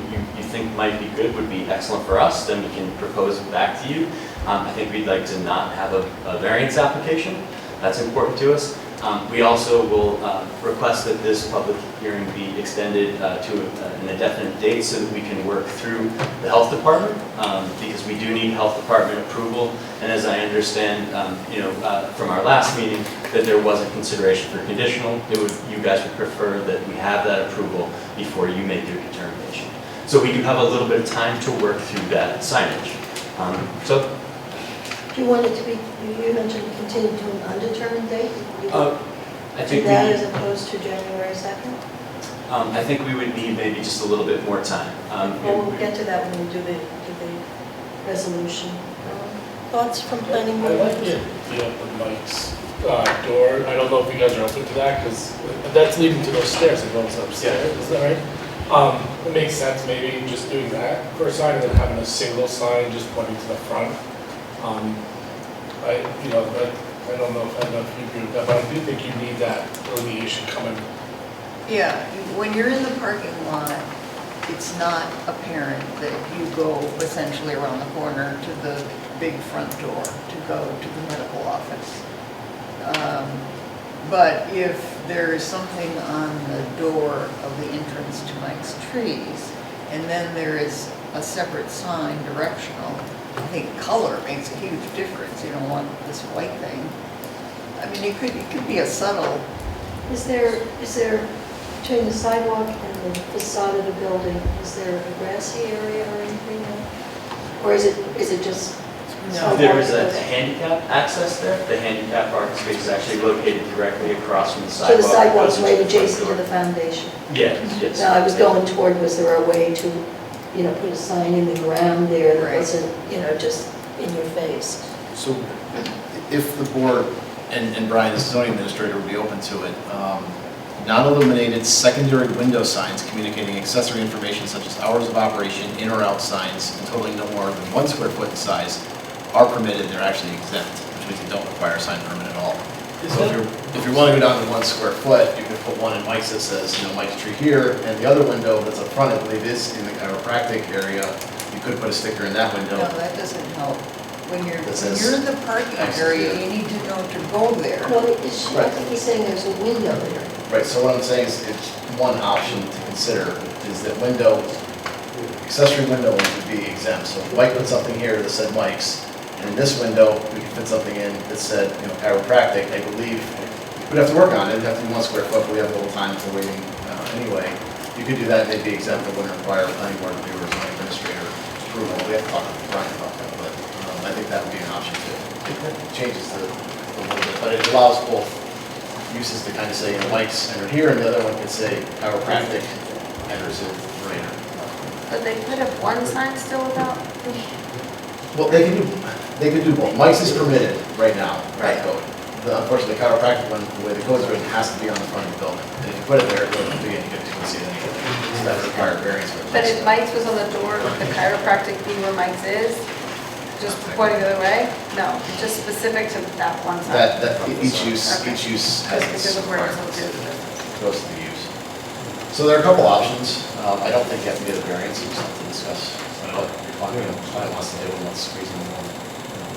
think might be good would be excellent for us. Then we can propose it back to you. I think we'd like to not have a variance application. That's important to us. We also will request that this public hearing be extended to an indefinite date so that we can work through the health department, because we do need health department approval. And as I understand, from our last meeting, that there was a consideration for conditional. You guys would prefer that we have that approval before you make your determination. So we do have a little bit of time to work through that signage. Do you want it to be, you mentioned continue to an undetermined date? I think Do that as opposed to January 2nd? I think we would need maybe just a little bit more time. Well, we'll get to that when we do the resolution. Thoughts from planning I board? like the idea of the Mike's door. I don't know if you guys are open to that, because that's leading to those stairs that goes upstairs, is that right? It makes sense maybe just doing that for a sign and then having a single sign just pointing to the front. I don't know if you agree with that, but I do think you need that delineation coming. Yeah, when you're in the parking lot, it's not apparent that you go essentially around the corner to the big front door to go to the medical office. But if there is something on the door of the entrance to Mike's Trees, and then there is a separate sign directional, I think color makes a huge difference. You don't want this white thing. I mean, it could be a subtle. Is there, between the sidewalk and the facade of the building, is there a grassy area or anything? Or is it just? No. There is a handicap access there. The handicap parking space is actually located directly across from the So sidewalk. the sidewalk's Goes right into the front adjacent to door. the foundation? Yes. Now, I was going toward, was there a way to, put a sign in the ground there that Right. wasn't, just in your face? So if the board and Brian, the zoning administrator, would be open to it, non-illuminated secondary window signs communicating accessory information such as hours of operation, in or out signs, and totaling no more than 1 square foot in size are permitted. They're actually exempt, which means they don't require a sign permit at all. So if you want to go down to 1 square foot, you can put one in Mike's that says, Mike's Tree here, and the other window that's up front, I believe, is in the chiropractic area. You could put a sticker in that window. No, that doesn't help. When you're That says in the parking access area, here. you need to know to go there. Well, I think he's saying there's a window there. Right, so what I'm saying is, it's one option to consider, is that accessory window would be exempt. So if Mike put something here that said Mike's, and in this window, we could fit something in that said, chiropractic, I believe, we'd have to work on it, it'd have to be 1 square foot, but we have a little time for waiting anyway. You could do that, and they'd be exempt, it wouldn't require a planning board review or zoning administrator approval. We have to talk to Brian about that, but I think that would be an option too. It changes a little bit, but it allows both uses to kind of say, Mike's entered here, and the other one could say chiropractic enters in later. But they could have one sign still without, Well, they could do both. Mike's is permitted right now, by Right. code. Unfortunately, the chiropractic one, the way the code's written, has to be on the front of the building. And if you put it there, it goes to the end, you can see it anyway. So that would require variance. but if Mike's was on the door, would the chiropractic be where Mike's is? Just pointing the other way? No, just specific to that one sign. Each use Okay. has Just because of where it's requirements. located. Goes to the use. So there are a couple options. I don't think you have to get a variance, it's something to discuss. What Brian wants to do, and let's squeeze in more.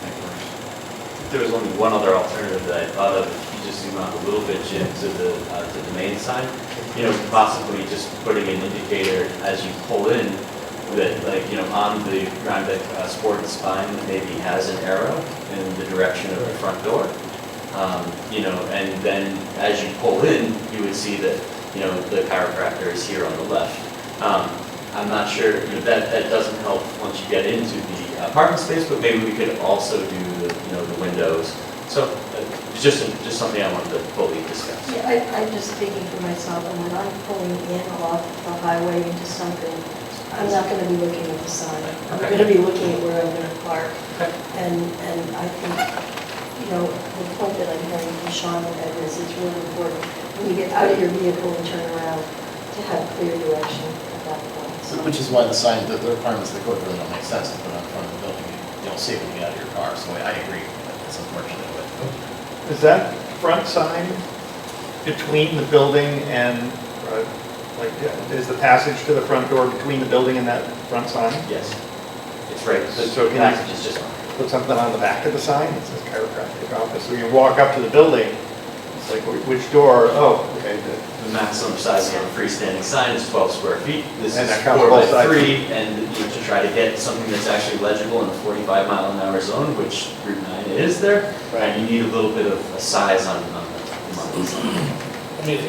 Think works. There was only one other alternative that I thought of. If you just zoom out a little bit, Jim, to the main sign, possibly just putting an indicator as you pull in that, on the Rhinebeck Sport spine, that maybe has an arrow in the direction of the front door. And then as you pull in, you would see that, the chiropractor is here on the left. I'm not sure, that doesn't help once you get into the parking space, but maybe we could also do the windows. So it's just something I wanted to fully discuss. Yeah, I'm just speaking for myself, and when I'm pulling in off the highway into something, I'm not gonna be looking at the sign. I'm Okay. gonna be looking at where I'm gonna park. Okay. And I think, you know, the point that I'm hearing from Sean and Ed is it's really important, when you get out of your vehicle and turn around, to have clear direction at that point. So, Which is why the sign, the requirements of the code really don't make sense to put on front of the building. You don't see it when you get out of your car, so I agree. It's unfortunate, but Is that front sign between the building and, like, is the passage to the front door between the building and that front sign? Yes. It's right, So the can you- passage is just on. Put something on the back of the sign that says chiropractic office, so you walk up to the building, it's like, which door? Oh, okay, The maximum size of a freestanding sign is 12 square feet. This And is that covers 4 both by sides. 3, and you know, to try to get something that's actually legible in a 45-mile-an-hour zone, which Route 9 is there, and you need a little bit of a size on the sign. I mean,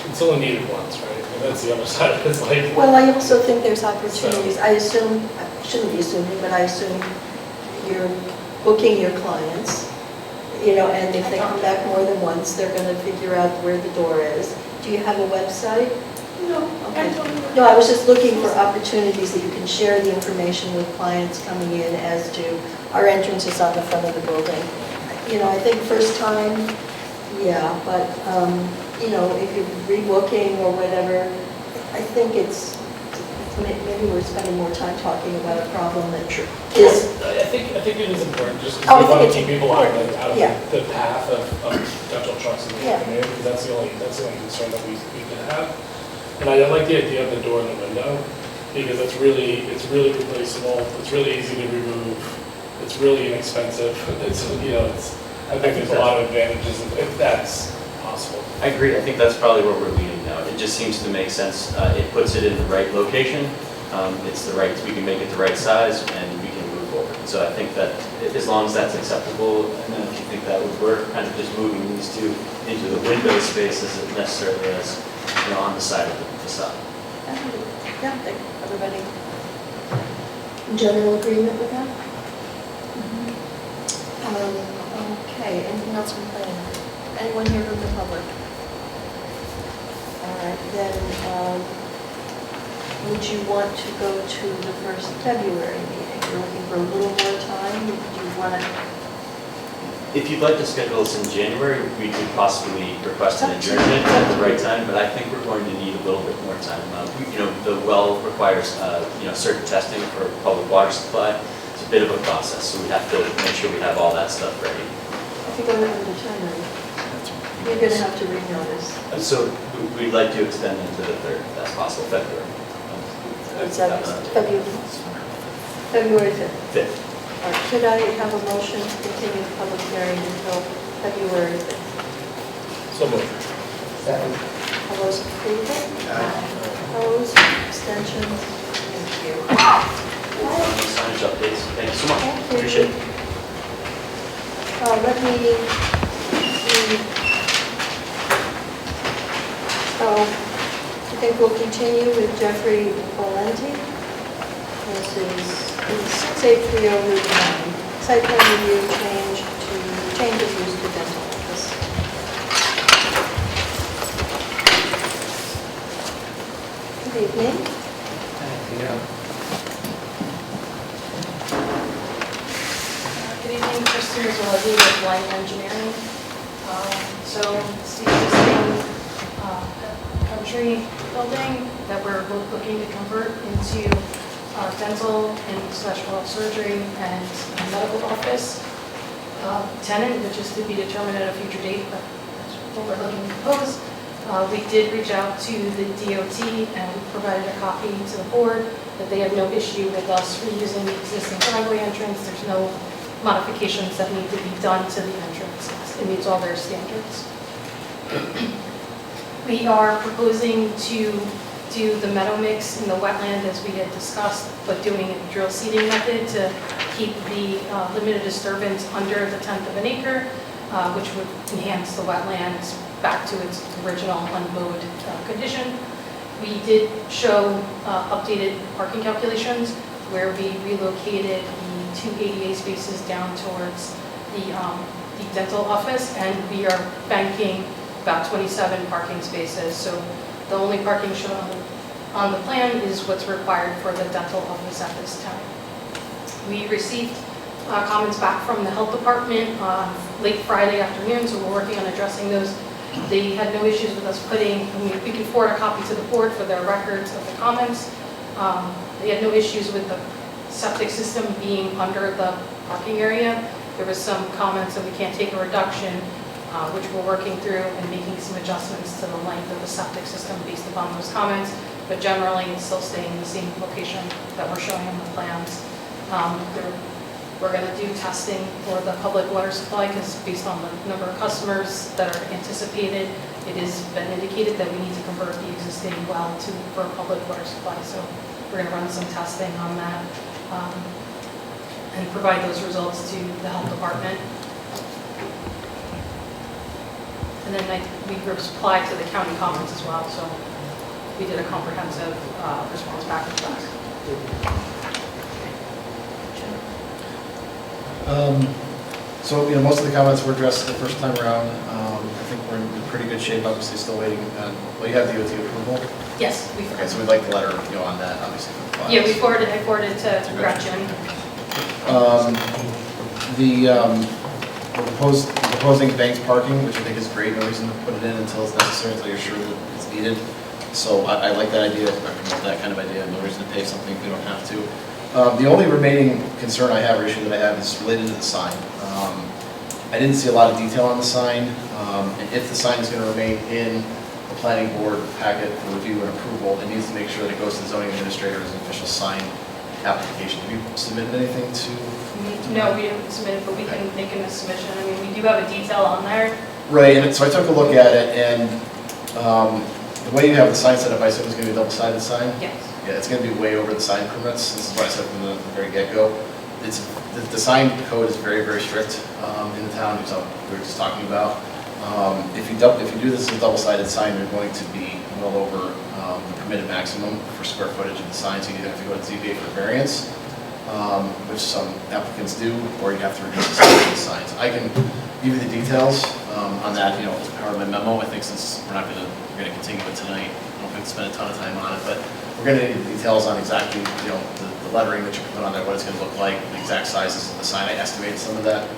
it's only needed once, right? And that's the other side of it, like, well, I also think there's opportunities. I assume, I shouldn't be assuming, but I assume you're booking your clients, you know, and if they come back more than once, they're gonna figure out where the door is. Do you have a website? No, Okay. No, I was just looking for opportunities that you can share the information with clients coming in as to our entrance is on the front of the building. You know, I think first time, yeah, but, you know, if you're rebooking or whatever, I think maybe we're spending more time talking about a problem that is, I think it is important, just Oh, I because we think want to it's keep people out important, of yeah. the path of potential trucks in the Yeah. community, because that's the only concern that we could have. And I like the idea of the door and the window, because it's really replaceable, it's really easy to remove, it's really inexpensive, I think there's a lot of advantages if that's possible. I agree. I think that's probably where we're leaning now. It just seems to make sense. It puts it in the right location. It's the right, we can make it the right size, and we can move forward. So I think that as long as that's acceptable, and then if you think that would work, kind of just moving these two into the window space isn't necessarily as, on the side of the facade. yeah, I think everybody in general agreement with that? Okay, anything else from planning? Anyone here from the public? All right, then, would you want to go to the first February meeting? You're looking for a little more time? Do you want to? If you'd like to schedule this in January, we could possibly request an adjournment at the right time, but I think we're going to need a little bit more time. The well requires, certain testing for public water supply. It's a bit of a process, so we have to make sure we have all that stuff ready. If you go undetermined, you're going to have to renotice. So we'd like to extend them to the 3rd, if that's possible, February. Is that February 5th? 5th. All right, could I have a motion to continue the public hearing until February 5th? So moved. Second. All those in favor? Opposed? Abstentions? Thank you. Signage updates. Thank you so much. Thank you. Appreciate it. Let me see. So I think we'll continue with Jeffrey Valenti. This is 6830 Route 9. Site plan review change of use to dental office. Good evening. Good evening, Kristen Rizzoletti with Light Engineering. So it's the existing country building that we're looking to convert into dental and slash oral surgery and a medical office. Tenant, which is to be determined at a future date, but that's what we're looking to propose. We did reach out to the DOT and provided a copy to the board that they have no issue with us reusing the existing driveway entrance. There's no modifications that need to be done to the entrance. It meets all their standards. We are proposing to do the meadow mix in the wetland as we had discussed, but doing a drill seeding method to keep the limited disturbance under the 1/10 of an acre, which would enhance the wetlands back to its original unmowed condition. We did show updated parking calculations where we relocated the 2 ADA spaces down towards the the dental office, and we are banking about 27 parking spaces. So the only parking shown on the plan is what's required for the dental office at this time. We received comments back from the health department late Friday afternoon, so we're working on addressing those. They had no issues with us putting, we can forward a copy to the board for their records of the comments. They had no issues with the septic system being under the parking area. There was some comments that we can't take a reduction, which we're working through and making some adjustments to the length of the septic system based upon those comments. But generally, it's still staying in the same location that we're showing on the plans. We're going to do testing for the public water supply because based on the number of customers that are anticipated, it has been indicated that we need to convert the existing well for public water supply. So we're going to run some testing on that and provide those results to the health department. And then we replied to the county comments as well. So we did a comprehensive response back to that. So, most of the comments were addressed the first time around. I think we're in pretty good shape, obviously still waiting on, you have DOT approval? Yes, we Okay, so we'd like the letter, on that, obviously, for the files. Yeah, I forwarded to Gretchen. We're proposing banked parking, which I think is great, no reason to put it in until it's necessary, until you're sure that it's needed. So I like that idea, I promote that kind of idea, no reason to pay something if we don't have to. The only remaining concern I have, or issue that I have, is related to the sign. I didn't see a lot of detail on the sign, and if the sign is going to remain in the planning board packet for review and approval, it needs to make sure that it goes to the zoning administrator as an official sign application. Have you submitted anything to? No, we haven't submitted, but we can make a submission. I mean, we do have a detail on there. Right, and so I took a look at it, and the way you have the sign set up, I said it was going to be a double-sided sign. Yes. Yeah, it's going to be way over the sign permits. This is what I said from the very get-go. The sign code is very, very strict in the town, which we were just talking about. If you do this as a double-sided sign, you're going to be well over the permitted maximum for square footage of the sign, so you either have to go to ZBA for variance, which some applicants do, or you have to reduce the size of the signs. I can give you the details on that, as part of my memo. I think since we're going to continue it tonight, I don't think to spend a ton of time on it, but we're going to need the details on exactly, the lettering that you can put on there, what it's going to look like, the exact sizes of the sign. I estimated some of that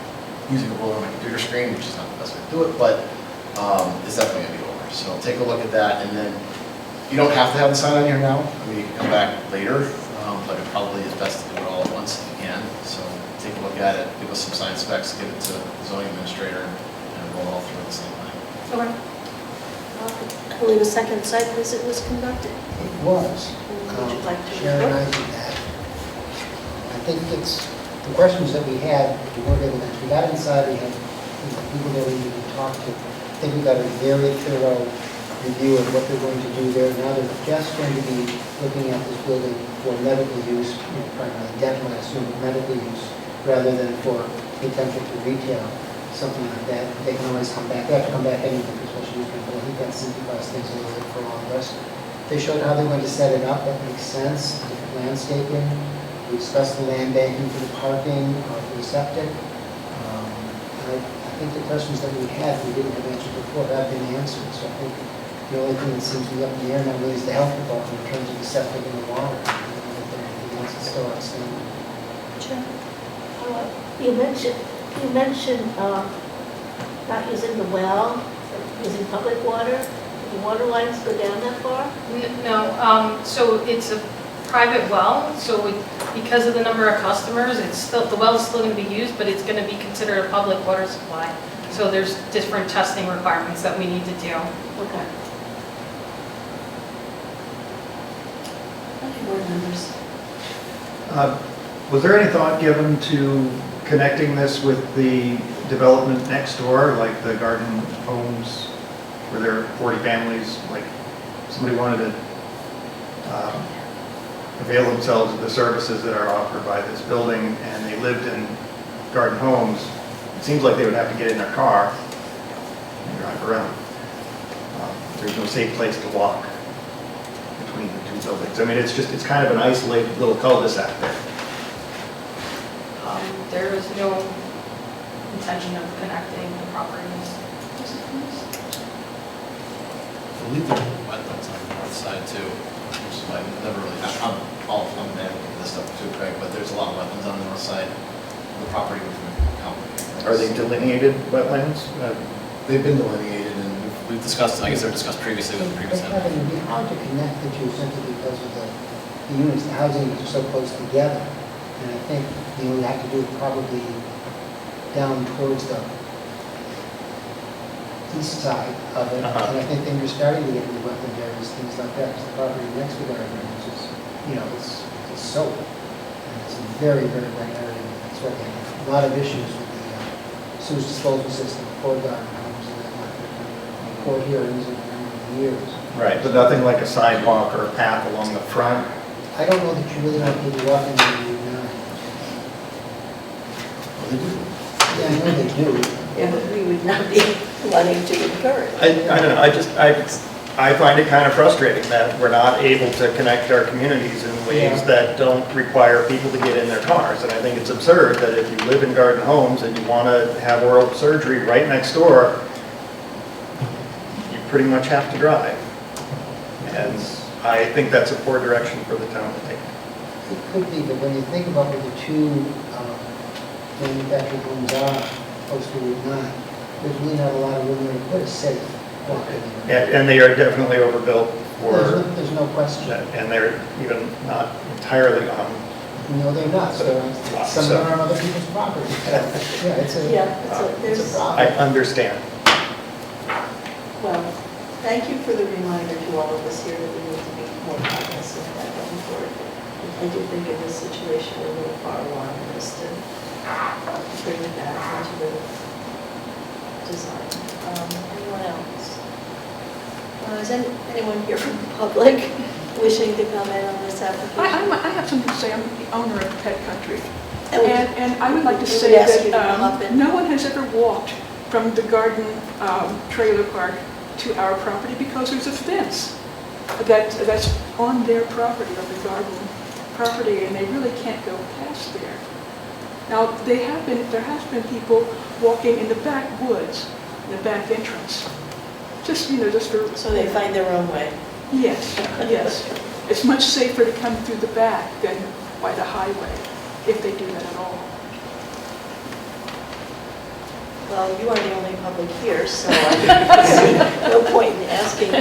using a ruler on my computer screen, which is not the best way to do it, but it's definitely going to be over. So take a look at that, and then you don't have to have the sign on here now. I mean, you can come back later, but it probably is best to do it all at once if you can. So take a look at it, give us some sign specs, give it to the zoning administrator, and roll it all through at the same time. Okay. I believe a second site visit was conducted. It was. Would you like to Sharon and I report? did that. I think it's, the questions that we had, we weren't able to answer. We got inside, we had people that we needed to talk to. I think we got a very thorough review of what they're going to do there. Now they're just going to be looking at this building for medical use, primarily dental, I assume, medical use, rather than for potential for retail, something like that. They can always come back. They have to come back anyway for special use control. I think that simplifies things a little bit for all of us. They showed how they're going to set it up. That makes sense. Different landscaping. We discussed the land banking for the parking, for the septic. I think the questions that we had, we didn't have answered before, have been answered. So I think the only thing that seems to be up in the air now really is the health department in terms of the septic and the water. I don't know if there anything else is still outstanding. Sure. You mentioned not using the well, using public water. The water lines go down that far? No, so it's a private well, so because of the number of customers, the well is still going to be used, but it's going to be considered a public water supply. So there's different testing requirements that we need to do. Okay. Okay, board members. Was there any thought given to connecting this with the development next door, like the garden homes, where there are 40 families, like somebody wanted to avail themselves of the services that are offered by this building, and they lived in garden homes? It seems like they would have to get in their car and drive around. There's no safe place to walk between the two buildings. I mean, it's kind of an isolated little cul-de-sac there. There is no intention of connecting the properties. I believe there are wetlands on the north side too, which is why I've never really, I'm bad with this stuff too, Craig, but there's a lot of wetlands on the north side of the property, which would complicate things. Are they delineated wetlands? They've been delineated and we've discussed, I guess they were discussed previously with the previous But Kevin, it'd be hard to connect the two simply because of the units, the housing is so close together. And I think you would have to do it probably down towards the east side of it. And I think then you're starting to get into wetland areas, things like that, because the property next to Garden Range is, it's soap. And it's a very, very wet area. It's where they have a lot of issues with the sewage disposal system, poor garden homes and that like that. Court hearings in a number of years. Right, but nothing like a sidewalk or a path along the front? I don't know that you really want people walking on Route 9. Well, they do. Yeah, I know they do. Yeah, but we would not be wanting to encourage. I don't know, I find it kind of frustrating that we're not able to connect our communities in ways Yeah. that don't require people to get in their cars. And I think it's absurd that if you live in Garden Homes and you want to have oral surgery right next door, you pretty much have to drive. And I think that's a poor direction for the town to take. It could be, but when you think about where the two manufactured homes are, close to Route 9, there's really not a lot of room there to put a safe walking. And they are definitely overbuilt for, There's no question. and they're even not entirely on. No, they're not. So some of them are on other people's property. So, yeah, it's a problem. I understand. Well, thank you for the reminder to all of us here that we need to be more cognizant of that going forward. I do think in this situation, we're a little far along in this to bring it back into the design. Anyone else? Is anyone here from the public wishing to comment on this application? I have something to say. I'm the owner of Pet Country. And we- And I would like to we say would ask you to come up that and- no one has ever walked from the garden trailer park to our property because there's a fence that's on their property, on the garden property, and they really can't go past there. Now, there has been people walking in the backwoods, the back entrance, just for... So they find their own way. Yes, yes. It's much safer to come through the back than by the highway, if they do that at all. Well, you are the only public here, so I see no point in asking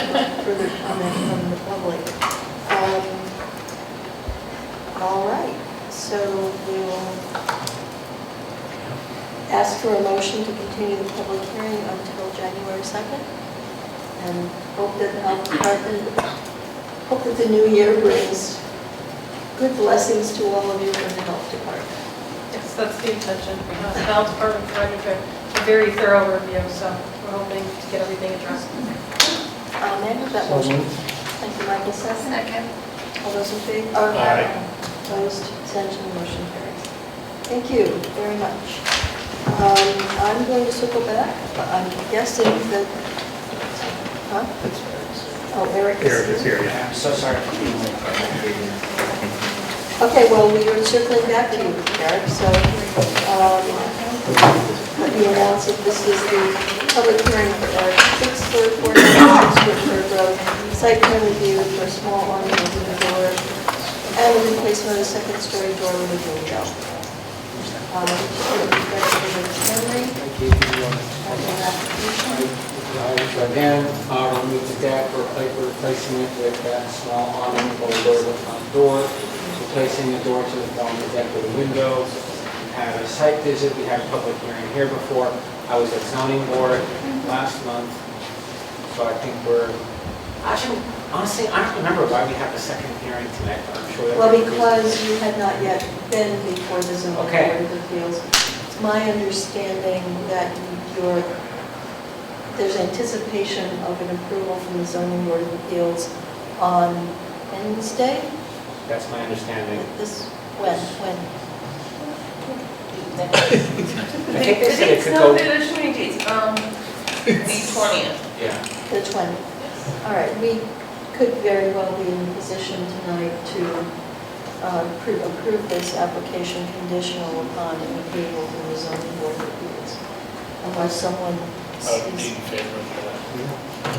further comment from the public. All right, so we'll ask for a motion to continue the public hearing until January 2nd, and hope that the health department, hope that the new year brings good blessings to all of you from the health department. Yes, that's the intention. The health department provided a very thorough review, so we're hoping to get everything addressed. May I have that So motion? moved. Thank you, Michael, second. Second. All those in favor? Aye. Opposed, abstention, motion carries. Thank you very much. I'm going to circle back. I'm guessing that, huh? Oh, Eric Eric is is here. here, yeah. I'm so sorry for being late. Okay, well, we are circling back to you, Eric, so let me announce that this is the public hearing for Eric 644 Woodford Road, site plan review for a small awning over the door and the replacement of a second-story door with a window. So again, remove the deck, replacing it with that small awning over the front door, replacing the door to the front of the deck with a window. We had a site visit, we had a public hearing here before. I was at zoning board last month, so I think we're, actually, honestly, I don't remember why we have a second hearing tonight, but I'm sure that. Well, because you had not yet been before the zoning Okay. board of appeals. It's my understanding that there's anticipation of an approval from the zoning board of appeals on Wednesday. That's my understanding. When? I think they said it could go. There's too many dates. The 20th. Yeah. The 20th. All right, we could very well be in a position tonight to approve this application conditional upon an approval from the zoning board of appeals. unless someone I would be sees. in favor of that.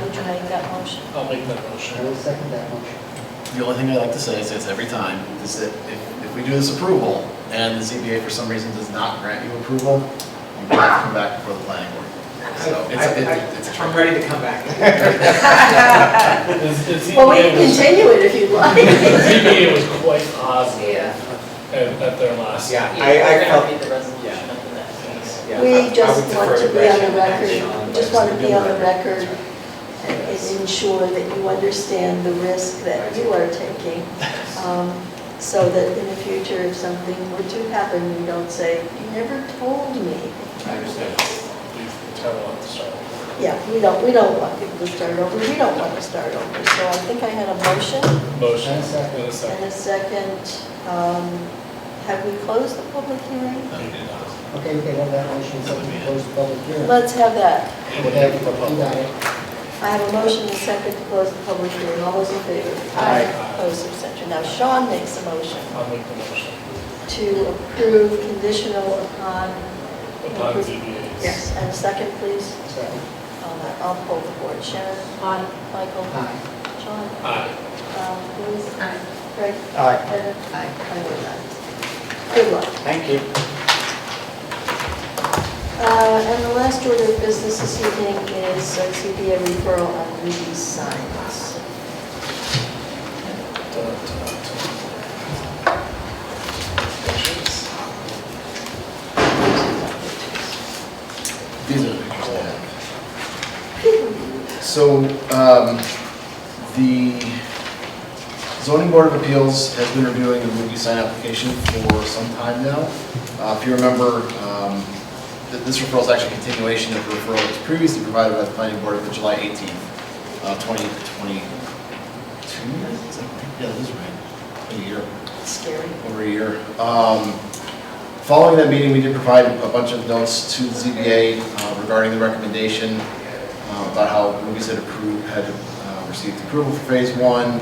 Would you make that motion? I'll make that I motion. will second that motion. The only thing I like to say, it's every time, is that if we do this approval and the ZBA for some reason does not grant you approval, you have to come back before the planning board. So it's a I'm trick. ready to come back. The Well, we ZBA can was- continue it if you'd like. the ZBA was quite positive Yeah. at their last. Yeah, You're I felt, gonna read the resolution up in that case. yeah, I We would just defer want to be Gretchen on the and record, Sean, we just but- want to be on the record and ensure that you understand the risk that you are taking. So that in the future, if something were to happen, you don't say, you never told me. I understand. We tell them to start. Yeah, we don't want people to start over, we don't want to start over. So I think I had a motion Motion And a second. and a second. and a second. Have we closed the public hearing? No, you did not. Okay, we can have that motion, second to close the public hearing. Let's have that. Okay, you got it. I have a motion and a second to close the public hearing. All those in favor? Aye. Opposed, abstention. Now Sean makes a motion I'll make the motion. to approve conditional upon. Upon ZBA's. Yes, and a second, please. Second. I'll poll the board. Sharon? Aye. Michael? Aye. Sean? Aye. Liz? Aye. Craig? Aye. Evan? Aye. I vote aye. Good luck. Thank you. And the last order of business this evening is CBA referral on Ruby's signs. These are the pictures I have. So, the zoning board of appeals has been reviewing the Ruby sign application for some time now. If you remember, this referral is actually a continuation of the referral that was previously provided by the planning board for July 18th, 2022. Is that right? Yeah, that is right. A year. Scary. Over a year. Following that meeting, we did provide a bunch of notes to the ZBA regarding the recommendation about how Ruby's had received approval for phase one.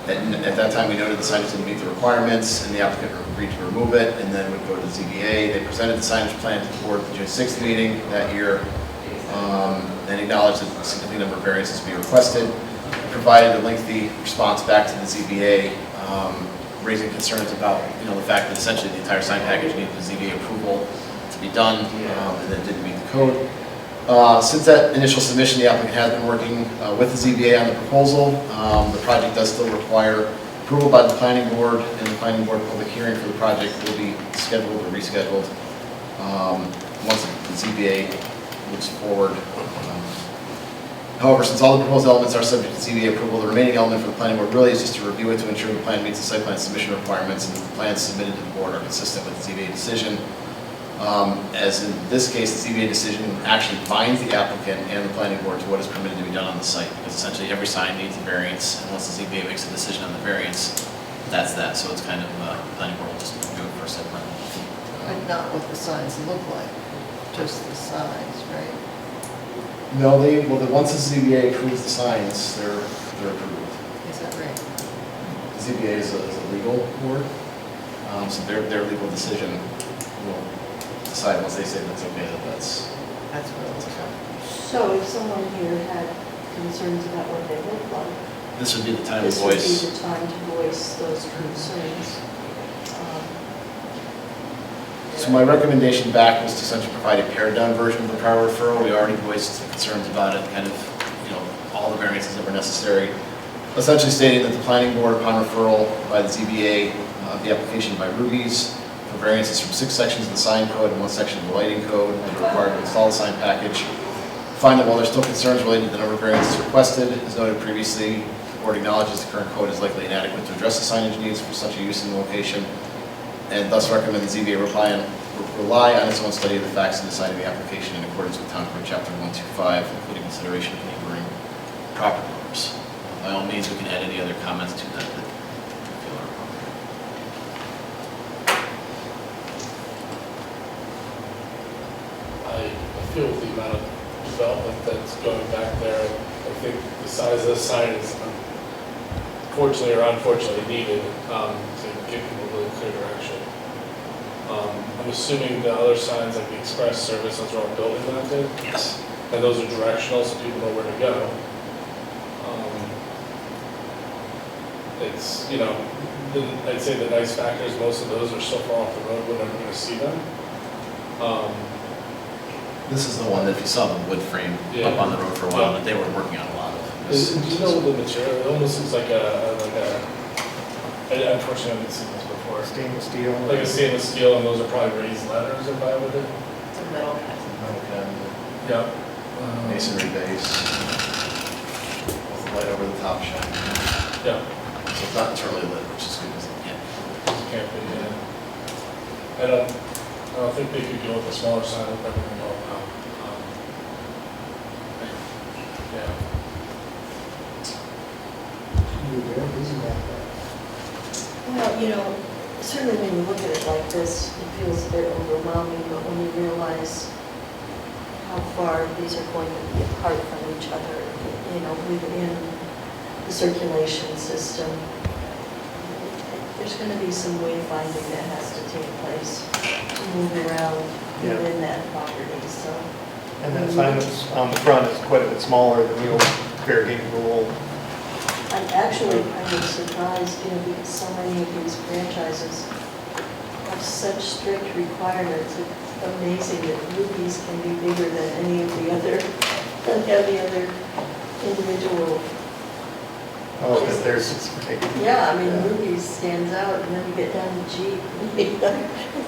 And at that time, we noted the signage didn't meet the requirements, and the applicant agreed to remove it, and then would go to the ZBA. They presented the signage plan to the board at the June 6th meeting that year, and acknowledged that a significant number of variances be requested. Provided a lengthy response back to the ZBA, raising concerns about, the fact that essentially the entire sign package needed the ZBA approval to be done, and that it didn't meet the code. Since that initial submission, the applicant has been working with the ZBA on the proposal. The project does still require approval by the planning board, and the planning board public hearing for the project will be scheduled or rescheduled once the ZBA moves forward. However, since all the proposed elements are subject to ZBA approval, the remaining element for the planning board really is just to review it to ensure the plan meets the site plan submission requirements and the plans submitted to the board are consistent with the ZBA decision. As in this case, the ZBA decision actually binds the applicant and the planning board to what is permitted to be done on the site, because essentially every sign needs a variance, and once the ZBA makes a decision on the variance, that's that. So it's kind of, the planning board will just review it for site plan. But not what the signs look like, just the signs, right? No, once the ZBA approves the signs, they're approved. Is that right? The ZBA is a legal board, so their legal decision will decide once they say that's okay, that's what it looks like. So if someone here had concerns about what they look like, This would be the time to this would be voice. the time to voice those concerns. So my recommendation back was to essentially provide a pared down version of the prior referral. We already voiced concerns about it, kind of, all the variances that were necessary. Essentially stating that the planning board, upon referral by the ZBA of the application by Ruby's for variances from 6 sections of the sign code and 1 section of the lighting code that are required to install the sign package. Find that while there's still concerns related to the number of variances requested, as noted previously, the board acknowledges the current code is likely inadequate to address the signage needs for such a use in the location, and thus recommend the ZBA rely on its own study of the facts and decide the application in accordance with Town Code Chapter 125, including consideration of neighboring property owners. By all means, we can add any other comments to that that you feel are appropriate. I feel with the amount of development that's going back there, I think the size of the sign is fortunately or unfortunately needed to give people really clear direction. I'm assuming the other signs, like the express service, those are all building mounted? Yes. And those are directional, so people know where to go. It's, you know, I'd say the nice factor is most of those are so far off the road, we're never gonna see them. This is the one that if you saw the wood frame up on the road for a while, that they were working on a lot of. Do you know the material? It almost looks like unfortunately, I haven't seen this before. Stainless steel. Like a stainless steel, and those are probably raised letters if I would. It's a metal casting. Yeah. Masonry base. With the light over the top shaft. Yeah. So it's not entirely lit, which is good because it can't. Can't be, yeah. I don't think they could go with a smaller sign with everything all out. Yeah. You're very busy back there. Well, you know, certainly when you look at it like this, it feels a bit overwhelming, but when you realize how far these are going to be apart from each other, you know, within the circulation system, there's going to be some wayfinding that has to take place to move around within that property, so. And that sign that's on the front is quite a bit smaller than the old variegated rule. I'm actually kind of surprised, you know, because so many of these franchises have such strict requirements. It's amazing that Ruby's can be bigger than any of the other individual. Oh, because there's, Yeah, I mean, Ruby's stands out, and then you get down to Jeep.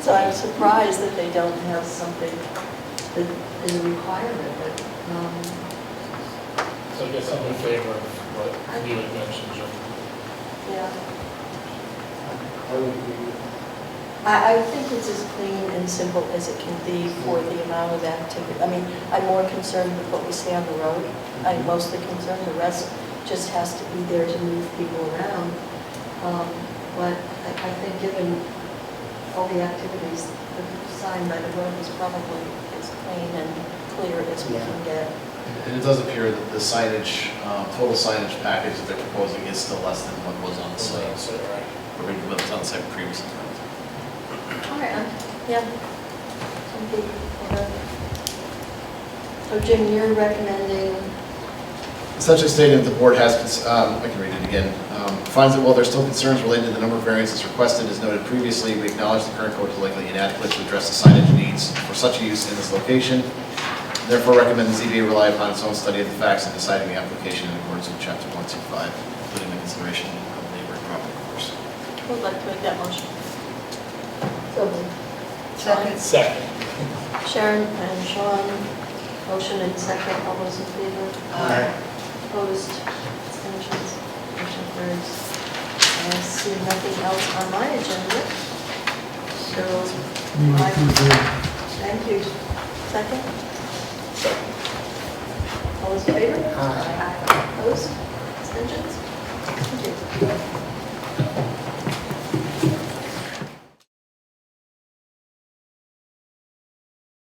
So I'm surprised that they don't have something that is a requirement, but, So I guess I'm in favor of what you had mentioned, Jim. yeah. I would agree. I think it's as clean and simple as it can be for the amount of activity. I mean, I'm more concerned with what we see on the road. I'm mostly concerned, the rest just has to be there to move people around. But I think given all the activities, the sign by the road is probably as clean and clear as we can get. And it does appear that the signage, total signage package that they're proposing is still less than what was on the site. Or maybe what was on the site previously. All right, yeah. I'm good with that. So Jim, you're recommending, Essentially stating that the board has, I can read it again, finds that while there's still concerns related to the number of variances requested, as noted previously, we acknowledge the current code is likely inadequate to address the signage needs for such a use in this location. Therefore, recommend the ZBA rely upon its own study of the facts in deciding the application in accordance with Chapter 125, including the consideration of neighboring property, of course. who would like to make that motion? So moved. Second. Sharon and Sean, motion and second, all those in favor? Aye. Opposed, abstentions, motion carries. I see nothing else on my agenda. So, thank you. Second? Second. All those in favor? Aye. Opposed, abstentions? Thank you.